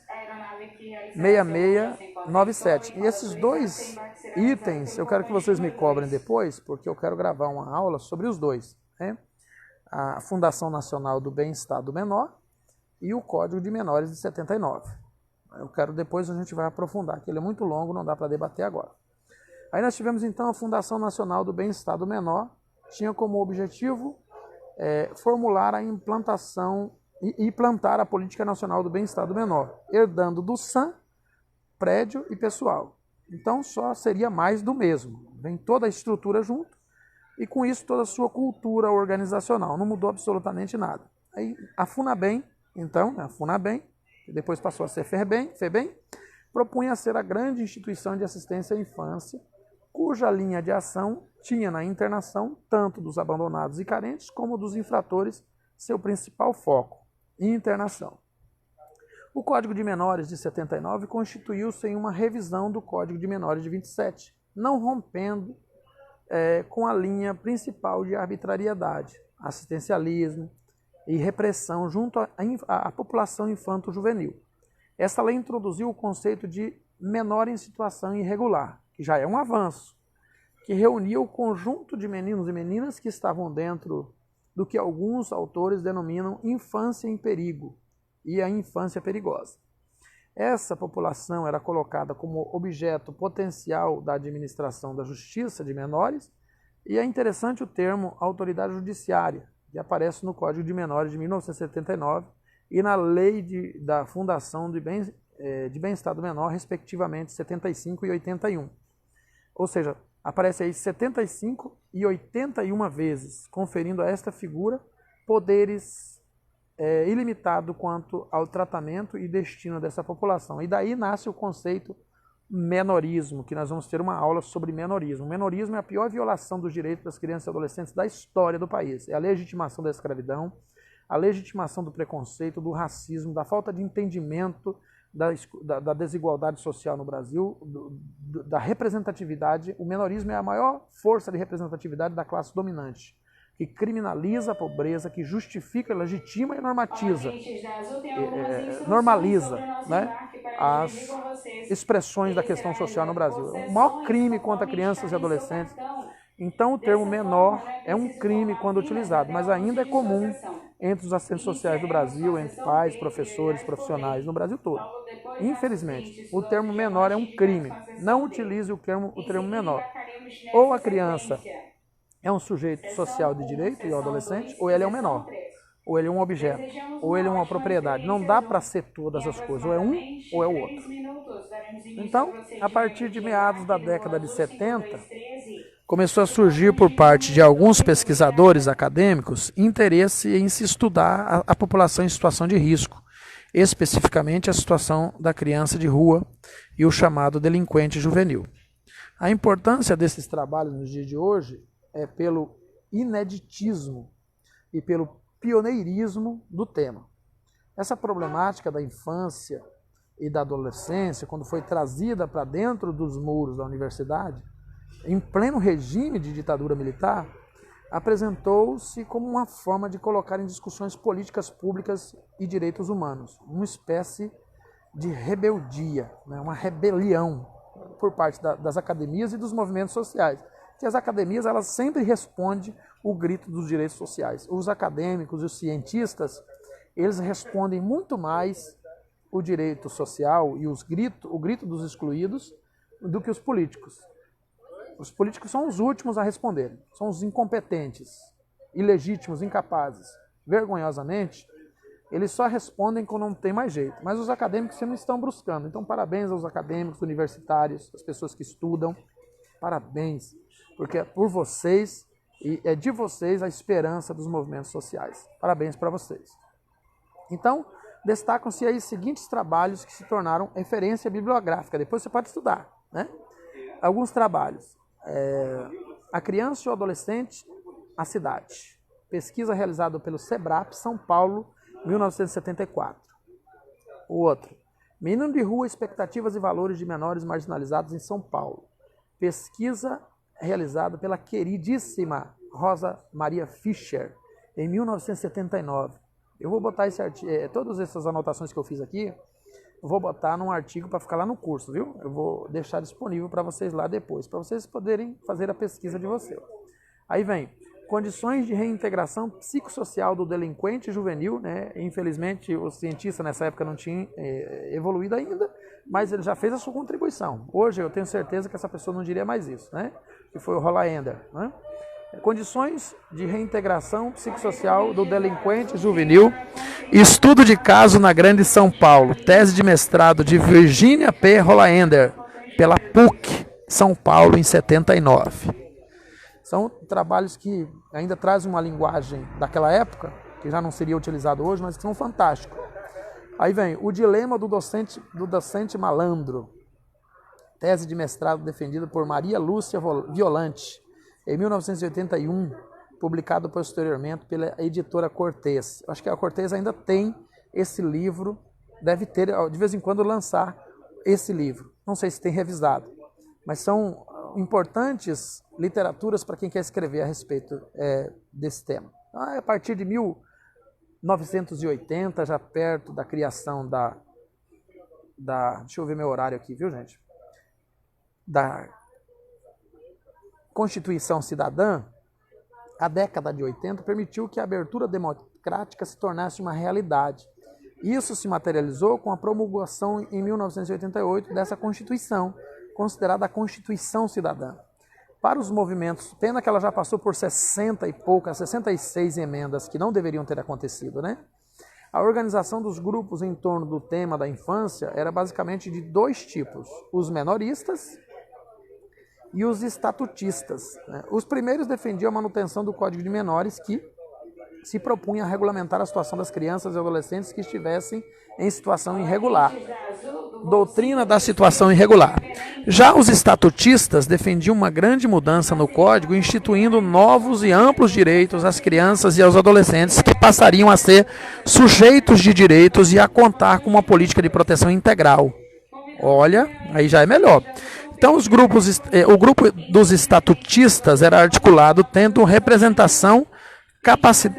A: 6697. E esses dois itens eu quero que vocês me cobrem depois, porque eu quero gravar uma aula sobre os dois, né? A Fundação Nacional do Bem-Estar do Menor e o Código de Menores de 79. Eu quero depois, a gente vai aprofundar, que ele é muito longo, não dá para debater agora. Aí nós tivemos então a Fundação Nacional do Bem-Estar do Menor, tinha como objetivo formular a implantação e plantar a Política Nacional do Bem-Estar do Menor, herdando do SAM, prédio e pessoal. Então só seria mais do mesmo, vem toda a estrutura junto e com isso toda a sua cultura organizacional, não mudou absolutamente nada. Aí a FUNABEM, então, a FUNABEM, que depois passou a ser FEBEM, propunha ser a grande instituição de assistência à infância, cuja linha de ação tinha na internação tanto dos abandonados e carentes como dos infratores seu principal foco, internação. O Código de Menores de 79 constituiu-se em uma revisão do Código de Menores de 27, não rompendo com a linha principal de arbitrariedade, assistencialismo e repressão junto à população infanto-juvenil. Essa lei introduziu o conceito de menor em situação irregular, que já é um avanço, que reunia o conjunto de meninos e meninas que estavam dentro do que alguns autores denominam infância em perigo e a infância perigosa. Essa população era colocada como objeto potencial da administração da justiça de menores e é interessante o termo autoridade judiciária, que aparece no Código de Menores de 1979 e na Lei da Fundação de Bem-Estar do Menor, respectivamente 75 e 81. Ou seja, aparece aí 75 e 81 vezes, conferindo a esta figura poderes ilimitado quanto ao tratamento e destino dessa população. E daí nasce o conceito menorismo, que nós vamos ter uma aula sobre menorismo. O menorismo é a pior violação dos direitos das crianças e adolescentes da história do país. É a legitimação da escravidão, a legitimação do preconceito, do racismo, da falta de entendimento da desigualdade social no Brasil, da representatividade. O menorismo é a maior força de representatividade da classe dominante, que criminaliza a pobreza, que justifica, legitima e normatiza, normaliza, né, as expressões da questão social no Brasil. É o maior crime contra crianças e adolescentes. Então o termo menor é um crime quando utilizado, mas ainda é comum entre os assistentes sociais do Brasil, entre pais, professores, profissionais, no Brasil todo. Infelizmente, o termo menor é um crime. Não utilize o termo menor. Ou a criança é um sujeito social de direito e o adolescente, ou ele é um menor. ou ele é um objeto, ou ele é uma propriedade. Não dá para ser todas as coisas, ou é um ou é o outro. Então, a partir de meados da década de 70, começou a surgir por parte de alguns pesquisadores acadêmicos interesse em se estudar a população em situação de risco, especificamente a situação da criança de rua e o chamado delinquente juvenil. A importância desses trabalhos nos dias de hoje é pelo ineditismo e pelo pioneirismo do tema. Essa problemática da infância e da adolescência, quando foi trazida para dentro dos muros da universidade, em pleno regime de ditadura militar, apresentou-se como uma forma de colocar em discussões políticas públicas e direitos humanos, uma espécie de rebeldia, né, uma rebelião por parte das academias e dos movimentos sociais. Que as academias elas sempre respondem o grito dos direitos sociais. Os acadêmicos e os cientistas, eles respondem muito mais o direito social e o grito dos excluídos do que os políticos. Os políticos são os últimos a responderem, são os incompetentes, ilegítimos, incapazes. Vergonhosamente, eles só respondem quando não tem mais jeito. Mas os acadêmicos sempre estão buscando. Então, parabéns aos acadêmicos universitários, às pessoas que estudam. Parabéns, porque é por vocês e é de vocês a esperança dos movimentos sociais. Parabéns para vocês. Então, destacam-se aí os seguintes trabalhos que se tornaram referência bibliográfica. Depois você pode estudar, né? Alguns trabalhos. A criança e o adolescente, a cidade. Pesquisa realizada pelo SEBRAP, São Paulo, 1974. O outro. Menino de rua, expectativas e valores de menores marginalizados em São Paulo. Pesquisa realizada pela queridíssima Rosa Maria Fischer, em 1979. Eu vou botar todas essas anotações que eu fiz aqui, eu vou botar num artigo para ficar lá no curso, viu? Eu vou deixar disponível para vocês lá depois, para vocês poderem fazer a pesquisa de vocês. Aí vem, condições de reintegração psicossocial do delinquente juvenil, né? Infelizmente, o cientista nessa época não tinha evoluído ainda, mas ele já fez a sua contribuição. Hoje eu tenho certeza que essa pessoa não diria mais isso, né? Que foi o Hollaender, né? Condições de reintegração psicossocial do delinquente juvenil. Estudo de caso na Grande São Paulo. Tese de mestrado de Virginia P. Hollaender, pela PUC, São Paulo, em 79. São trabalhos que ainda trazem uma linguagem daquela época, que já não seria utilizado hoje, mas que são fantásticos. Aí vem o dilema do docente malandro. Tese de mestrado defendida por Maria Lúcia Violante, em 1981, publicado posteriormente pela editora Cortez. Acho que a Cortez ainda tem esse livro, deve ter, de vez em quando, lançar esse livro. Não sei se tem revisado, mas são importantes literaturas para quem quer escrever a respeito desse tema. A partir de 1980, já perto da criação deixa eu ver meu horário aqui, viu, gente? Da Constituição Cidadã, a década de 80 permitiu que a abertura democrática se tornasse uma realidade. Isso se materializou com a promulgação em 1988 dessa Constituição, considerada a Constituição Cidadã. Para os movimentos, pena que ela já passou por 66 emendas que não deveriam ter acontecido, né? A organização dos grupos em torno do tema da infância era basicamente de dois tipos: os menoristas e os estatutistas, né? Os primeiros defendiam a manutenção do Código de Menores, que se propunha a regulamentar a situação das crianças e adolescentes que estivessem em situação irregular. Doutrina da situação irregular. Já os estatutistas defendiam uma grande mudança no Código, instituindo novos e amplos direitos às crianças e aos adolescentes, que passariam a ser sujeitos de direitos e a contar com uma política de proteção integral. Olha, aí já é melhor. Então, o grupo dos estatutistas era articulado tendo representação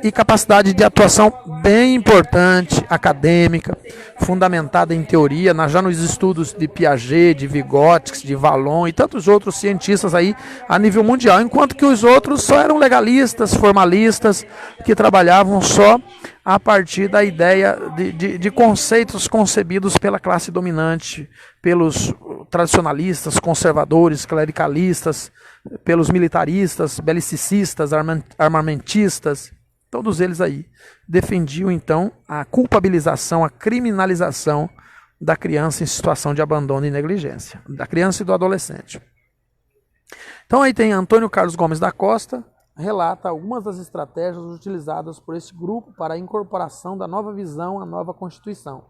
A: e capacidade de atuação bem importante, acadêmica, fundamentada em teoria, já nos estudos de Piaget, de Vygotsky, de Vallon e tantos outros cientistas aí a nível mundial, enquanto que os outros só eram legalistas, formalistas, que trabalhavam só a partir da ideia de conceitos concebidos pela classe dominante, pelos tradicionalistas, conservadores, clericalistas, pelos militaristas, belicistas, armamentistas, Todos eles aí defendiam, então, a culpabilização, a criminalização da criança em situação de abandono e negligência, da criança e do adolescente. Então aí tem Antônio Carlos Gomes da Costa, relata algumas das estratégias utilizadas por esse grupo para a incorporação da nova visão à nova Constituição.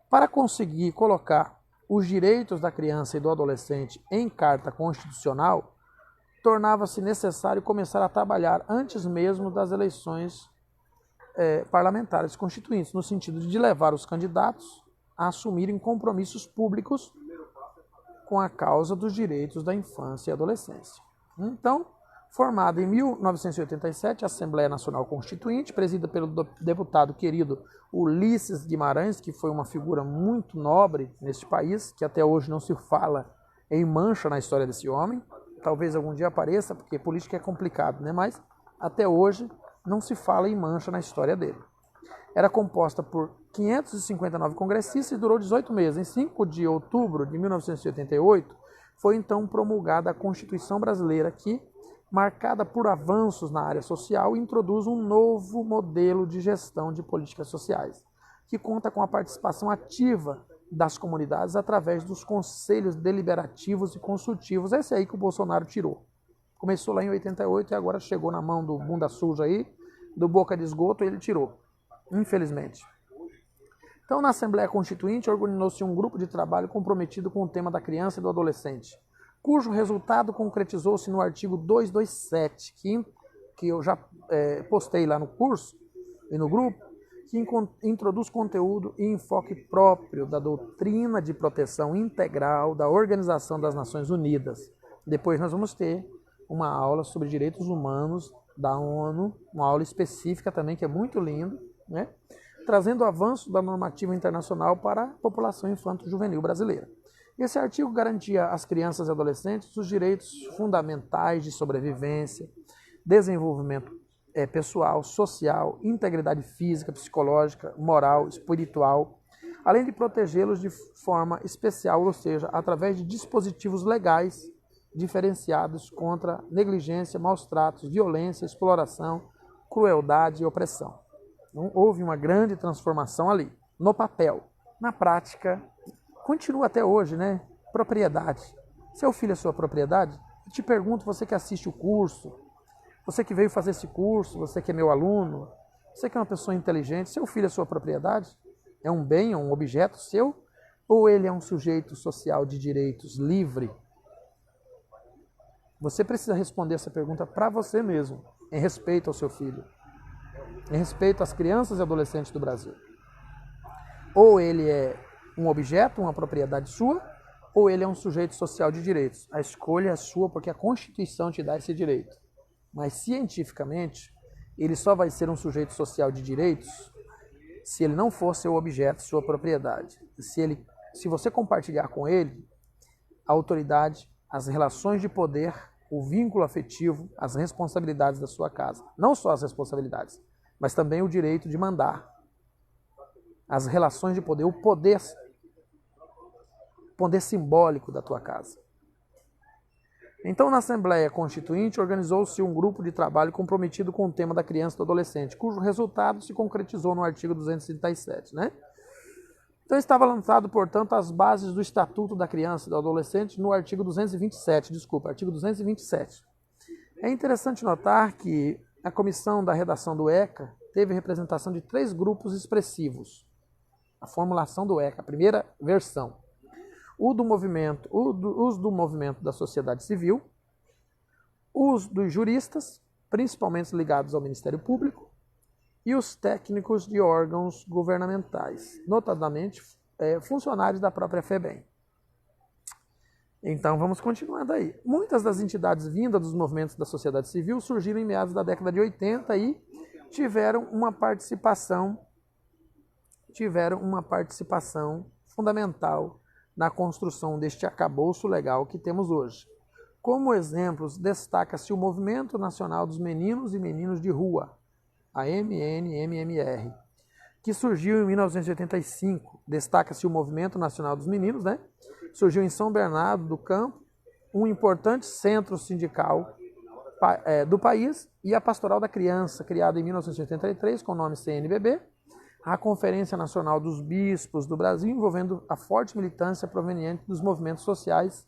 A: Para conseguir colocar os direitos da criança e do adolescente em carta constitucional, tornava-se necessário começar a trabalhar antes mesmo das eleições parlamentares constituintes, no sentido de levar os candidatos a assumirem compromissos públicos com a causa dos direitos da infância e adolescência. Então, formada em 1987, a Assembleia Nacional Constituinte, presidida pelo deputado querido Ulisses Guimarães, que foi uma figura muito nobre neste país, que até hoje não se fala em mancha na história desse homem. Talvez algum dia apareça, porque política é complicado, né? Mas até hoje não se fala em mancha na história dele. Era composta por 559 congressistas e durou 18 meses. Em 5 de outubro de 1988, foi então promulgada a Constituição Brasileira, que, marcada por avanços na área social, introduz um novo modelo de gestão de políticas sociais, que conta com a participação ativa das comunidades através dos conselhos deliberativos e consultivos. Esse aí que o Bolsonaro tirou. Começou lá em 88 e agora chegou na mão do bunda suja aí, do boca de esgoto, e ele tirou, infelizmente. Então, na Assembleia Constituinte, organizou-se um grupo de trabalho comprometido com o tema da criança e do adolescente, cujo resultado concretizou-se no artigo 227, que eu já postei lá no curso e no grupo, que introduz conteúdo e enfoque próprio da doutrina de proteção integral da Organização das Nações Unidas. Depois nós vamos ter uma aula sobre direitos humanos da ONU, uma aula específica também, que é muito lindo, né? Trazendo o avanço da normativa internacional para a população infanto-juvenil brasileira. Esse artigo garantia às crianças e adolescentes os direitos fundamentais de sobrevivência, desenvolvimento pessoal, social, integridade física, psicológica, moral, espiritual, além de protegê-los de forma especial, ou seja, através de dispositivos legais diferenciados contra negligência, maus tratos, violência, exploração, crueldade e opressão. Então, houve uma grande transformação ali, no papel. Na prática, continua até hoje, né? Propriedade. Seu filho é sua propriedade? Eu te pergunto, você que assiste o curso, você que veio fazer esse curso, você que é meu aluno, você que é uma pessoa inteligente, seu filho é sua propriedade? É um bem, é um objeto seu? Ou ele é um sujeito social de direitos livre? Você precisa responder essa pergunta para você mesmo, em respeito ao seu filho, em respeito às crianças e adolescentes do Brasil. Ou ele é um objeto, uma propriedade sua, ou ele é um sujeito social de direitos. A escolha é sua porque a Constituição te dá esse direito. Mas cientificamente, ele só vai ser um sujeito social de direitos se ele não for seu objeto, sua propriedade. Se você compartilhar com ele a autoridade, as relações de poder, o vínculo afetivo, as responsabilidades da sua casa. Não só as responsabilidades, mas também o direito de mandar. As relações de poder, o poder simbólico da tua casa. Então, na Assembleia Constituinte, organizou-se um grupo de trabalho comprometido com o tema da criança e do adolescente, cujo resultado se concretizou no artigo 237, né? Então, estava lançado, portanto, as bases do Estatuto da Criança e do Adolescente no artigo 227, artigo 227. É interessante notar que a comissão da redação do ECA teve representação de 3 grupos expressivos. A formulação do ECA, a primeira versão. Os do movimento da sociedade civil, os dos juristas, principalmente ligados ao Ministério Público, e os técnicos de órgãos governamentais, notadamente funcionários da própria FEBEM. Então vamos continuando aí. Muitas das entidades vindas dos movimentos da sociedade civil surgiram em meados da década de 80 e tiveram uma participação fundamental na construção deste arcabouço legal que temos hoje. Como exemplos, destaca-se o Movimento Nacional dos Meninos e Meninas de Rua, a MNMMR, que surgiu em 1985. Destaca-se o Movimento Nacional dos Meninos, né? Surgiu em São Bernardo do Campo, um importante centro sindical do país, e a Pastoral da Criança, criada em 1983 com o nome CNBB, a Conferência Nacional dos Bispos do Brasil, envolvendo a forte militância proveniente dos movimentos sociais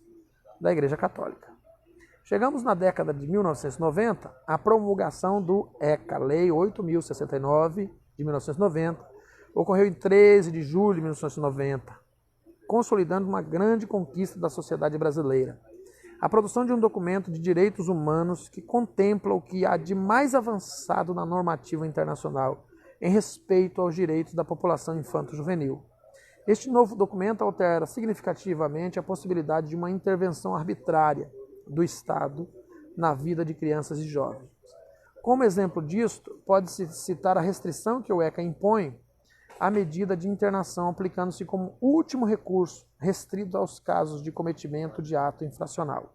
A: da Igreja Católica. Chegamos na década de 1990, a promulgação do ECA, Lei 8.069 de 1990, ocorreu em 13 de julho de 1990, consolidando uma grande conquista da sociedade brasileira. A produção de um documento de direitos humanos que contempla o que há de mais avançado na normativa internacional em respeito aos direitos da população infanto-juvenil. Este novo documento altera significativamente a possibilidade de uma intervenção arbitrária do Estado na vida de crianças e jovens. Como exemplo disto, pode-se citar a restrição que o ECA impõe à medida de internação, aplicando-se como último recurso, restrito aos casos de cometimento de ato infracional.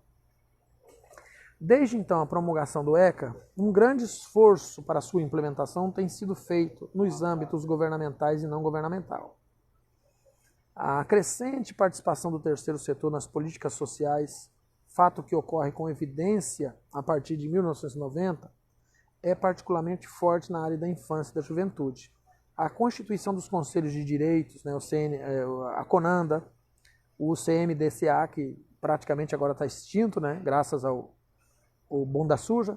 A: Desde então a promulgação do ECA, um grande esforço para sua implementação tem sido feito nos âmbitos governamentais e não governamental. A crescente participação do terceiro setor nas políticas sociais, fato que ocorre com evidência a partir de 1990, é particularmente forte na área da infância e da juventude. A constituição dos Conselhos de Direitos, né, a CONANDA, o CMDCA, que praticamente agora está extinto, né, graças ao Bunda Suja,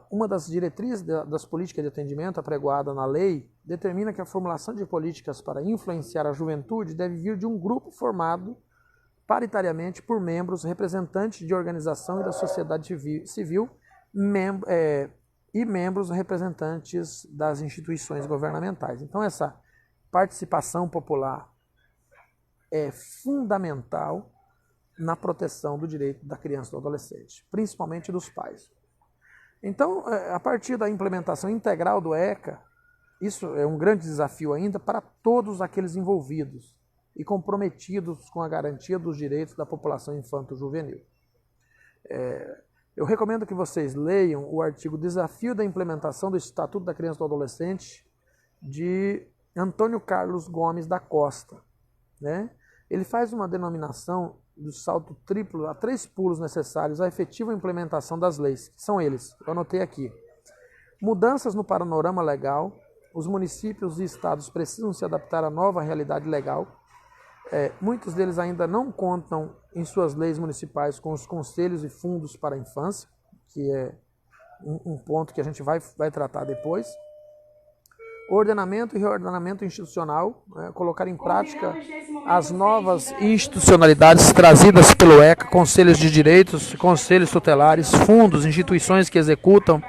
A: uma das diretrizes das políticas de atendimento apregoada na lei determina que a formulação de políticas para influenciar a juventude deve vir de um grupo formado paritariamente por membros representantes de organização e da sociedade civil e membros representantes das instituições governamentais. Então, essa participação popular é fundamental na proteção do direito da criança e do adolescente, principalmente dos pais. Então, a partir da implementação integral do ECA, isso é um grande desafio ainda para todos aqueles envolvidos e comprometidos com a garantia dos direitos da população infanto-juvenil. Eu recomendo que vocês leiam o artigo Desafio da Implementação do Estatuto da Criança e do Adolescente, de Antônio Carlos Gomes da Costa, né? Ele faz uma denominação do salto triplo a 3 pulos necessários à efetiva implementação das leis, que são eles, eu anotei aqui. Mudanças no panorama legal, os municípios e estados precisam se adaptar à nova realidade legal. Muitos deles ainda não contam em suas leis municipais com os conselhos e fundos para a infância, que é um ponto que a gente vai tratar depois. Ordenamento e reordenamento institucional, colocar em prática as novas institucionalidades trazidas pelo ECA, conselhos de direitos, conselhos tutelares, fundos, instituições que executam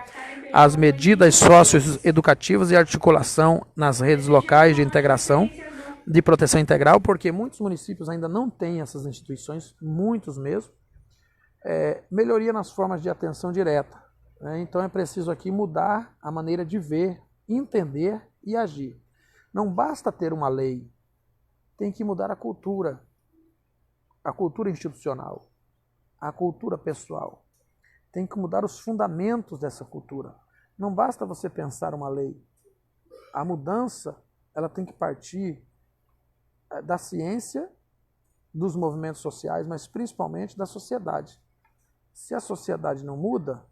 A: as medidas socioeducativas e articulação nas redes locais de integração, de proteção integral, porque muitos municípios ainda não têm essas instituições, muitos mesmo. Melhoria nas formas de atenção direta, né? Então é preciso aqui mudar a maneira de ver, entender e agir. Não basta ter uma lei, tem que mudar a cultura institucional, a cultura pessoal. Tem que mudar os fundamentos dessa cultura. Não basta você pensar uma lei. A mudança, ela tem que partir da ciência, dos movimentos sociais, mas principalmente da sociedade. Se a sociedade não muda,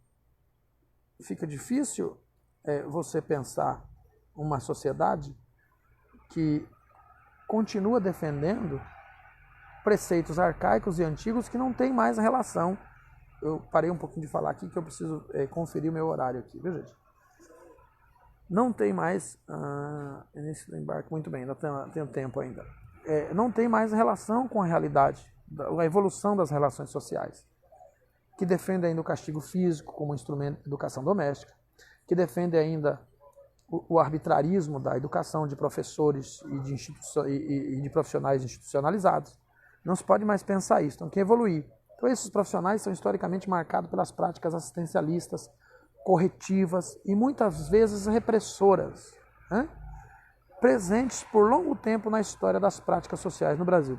A: fica difícil você pensar uma sociedade que continua defendendo preceitos arcaicos e antigos que não tem mais relação. Eu parei um pouquinho de falar aqui que eu preciso conferir o meu horário aqui, viu, gente? Não tem mais início do embarque, muito bem, ainda tenho tempo ainda. Não tem mais relação com a realidade, a evolução das relações sociais, que defende ainda o castigo físico como instrumento de educação doméstica, que defende ainda o arbitrarismo da educação de professores e de profissionais institucionalizados. Não se pode mais pensar isso, então tem que evoluir. Então esses profissionais são historicamente marcados pelas práticas assistencialistas, corretivas e muitas vezes repressoras, né? Presentes por longo tempo na história das práticas sociais no Brasil.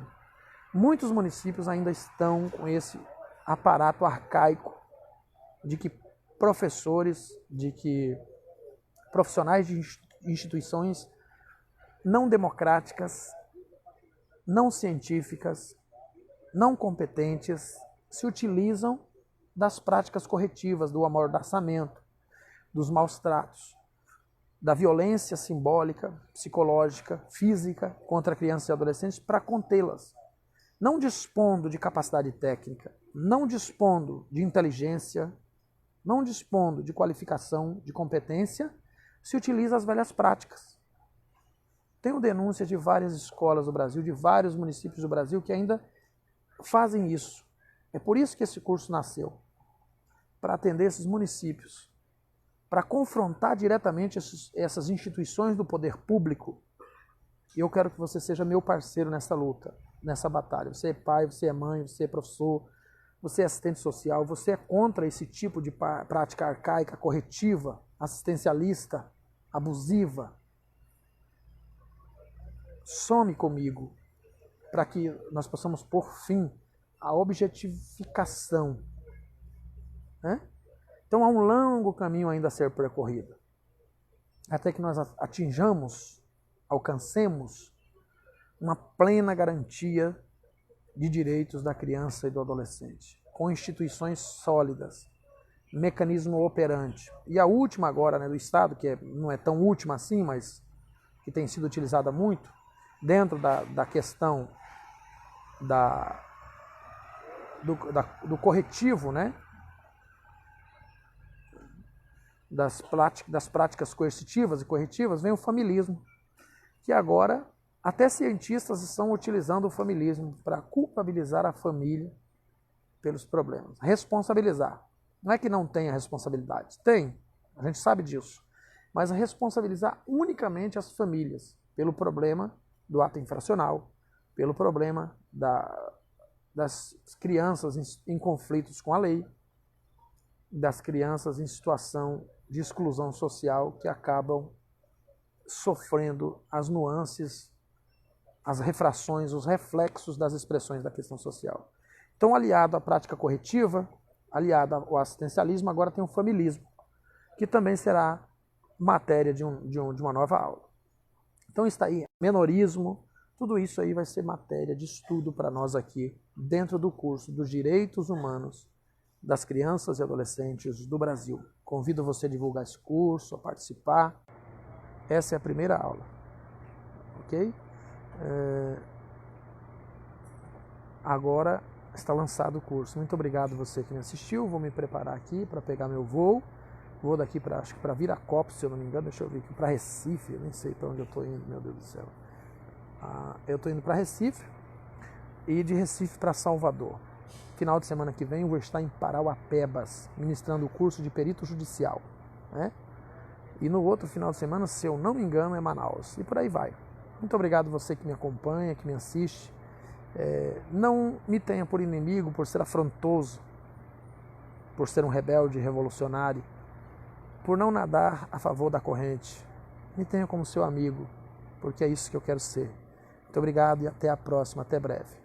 A: Muitos municípios ainda estão com esse aparato arcaico de que professores, de que profissionais de instituições não democráticas, não científicas, não competentes, se utilizam das práticas corretivas, do amordaçamento, dos maus tratos, da violência simbólica, psicológica, física contra crianças e adolescentes para contê-las. Não dispondo de capacidade técnica, não dispondo de inteligência, não dispondo de qualificação, de competência, se utiliza as velhas práticas. Tenho denúncias de várias escolas do Brasil, de vários municípios do Brasil que ainda fazem isso. É por isso que esse curso nasceu, para atender esses municípios, para confrontar diretamente essas instituições do poder público. E eu quero que você seja meu parceiro nessa luta, nessa batalha. Você é pai, você é mãe, você é professor, você é assistente social, você é contra esse tipo de prática arcaica, corretiva, assistencialista, abusiva. Some comigo para que nós possamos pôr fim à objetificação, né? Então há um longo caminho ainda a ser percorrido, até que nós atinjamos, alcancemos uma plena garantia de direitos da criança e do adolescente, com instituições sólidas, mecanismo operante. E a última agora, né, do Estado, que não é tão última assim, mas que tem sido utilizada muito, dentro da questão do corretivo, né? Das práticas coercitivas e corretivas, vem o familismo, que agora até cientistas estão utilizando o familismo para culpabilizar a família pelos problemas. Responsabilizar. Não é que não tenha responsabilidade. Tem, a gente sabe disso. Mas responsabilizar unicamente as famílias pelo problema do ato infracional, pelo problema das crianças em conflitos com a lei, das crianças em situação de exclusão social que acabam sofrendo as nuances, as refrações, os reflexos das expressões da questão social. Então, aliado à prática corretiva, aliado ao assistencialismo, agora tem o familismo, que também será matéria de uma nova aula. Então está aí, menorismo, tudo isso aí vai ser matéria de estudo para nós aqui, dentro do curso dos Direitos Humanos das Crianças e Adolescentes do Brasil. Convido você a divulgar esse curso, a participar. Essa é a primeira aula, ok? Agora está lançado o curso. Muito obrigado você que me assistiu. Vou me preparar aqui para pegar meu voo. Vou daqui para, acho que para Viracopos, se eu não me engano. Deixa eu ver aqui, para Recife. Eu nem sei para onde eu estou indo, meu Deus do céu. Eu estou indo para Recife e de Recife para Salvador. Final de semana que vem eu vou estar em Parauapebas, ministrando o curso de perito judicial, né? E no outro final de semana, se eu não me engano, é Manaus. E por aí vai. Muito obrigado você que me acompanha, que me assiste. Não me tenha por inimigo, por ser afrontoso, por ser um rebelde revolucionário, por não nadar a favor da corrente. Me tenha como seu amigo, porque é isso que eu quero ser. Muito obrigado e até a próxima, até breve.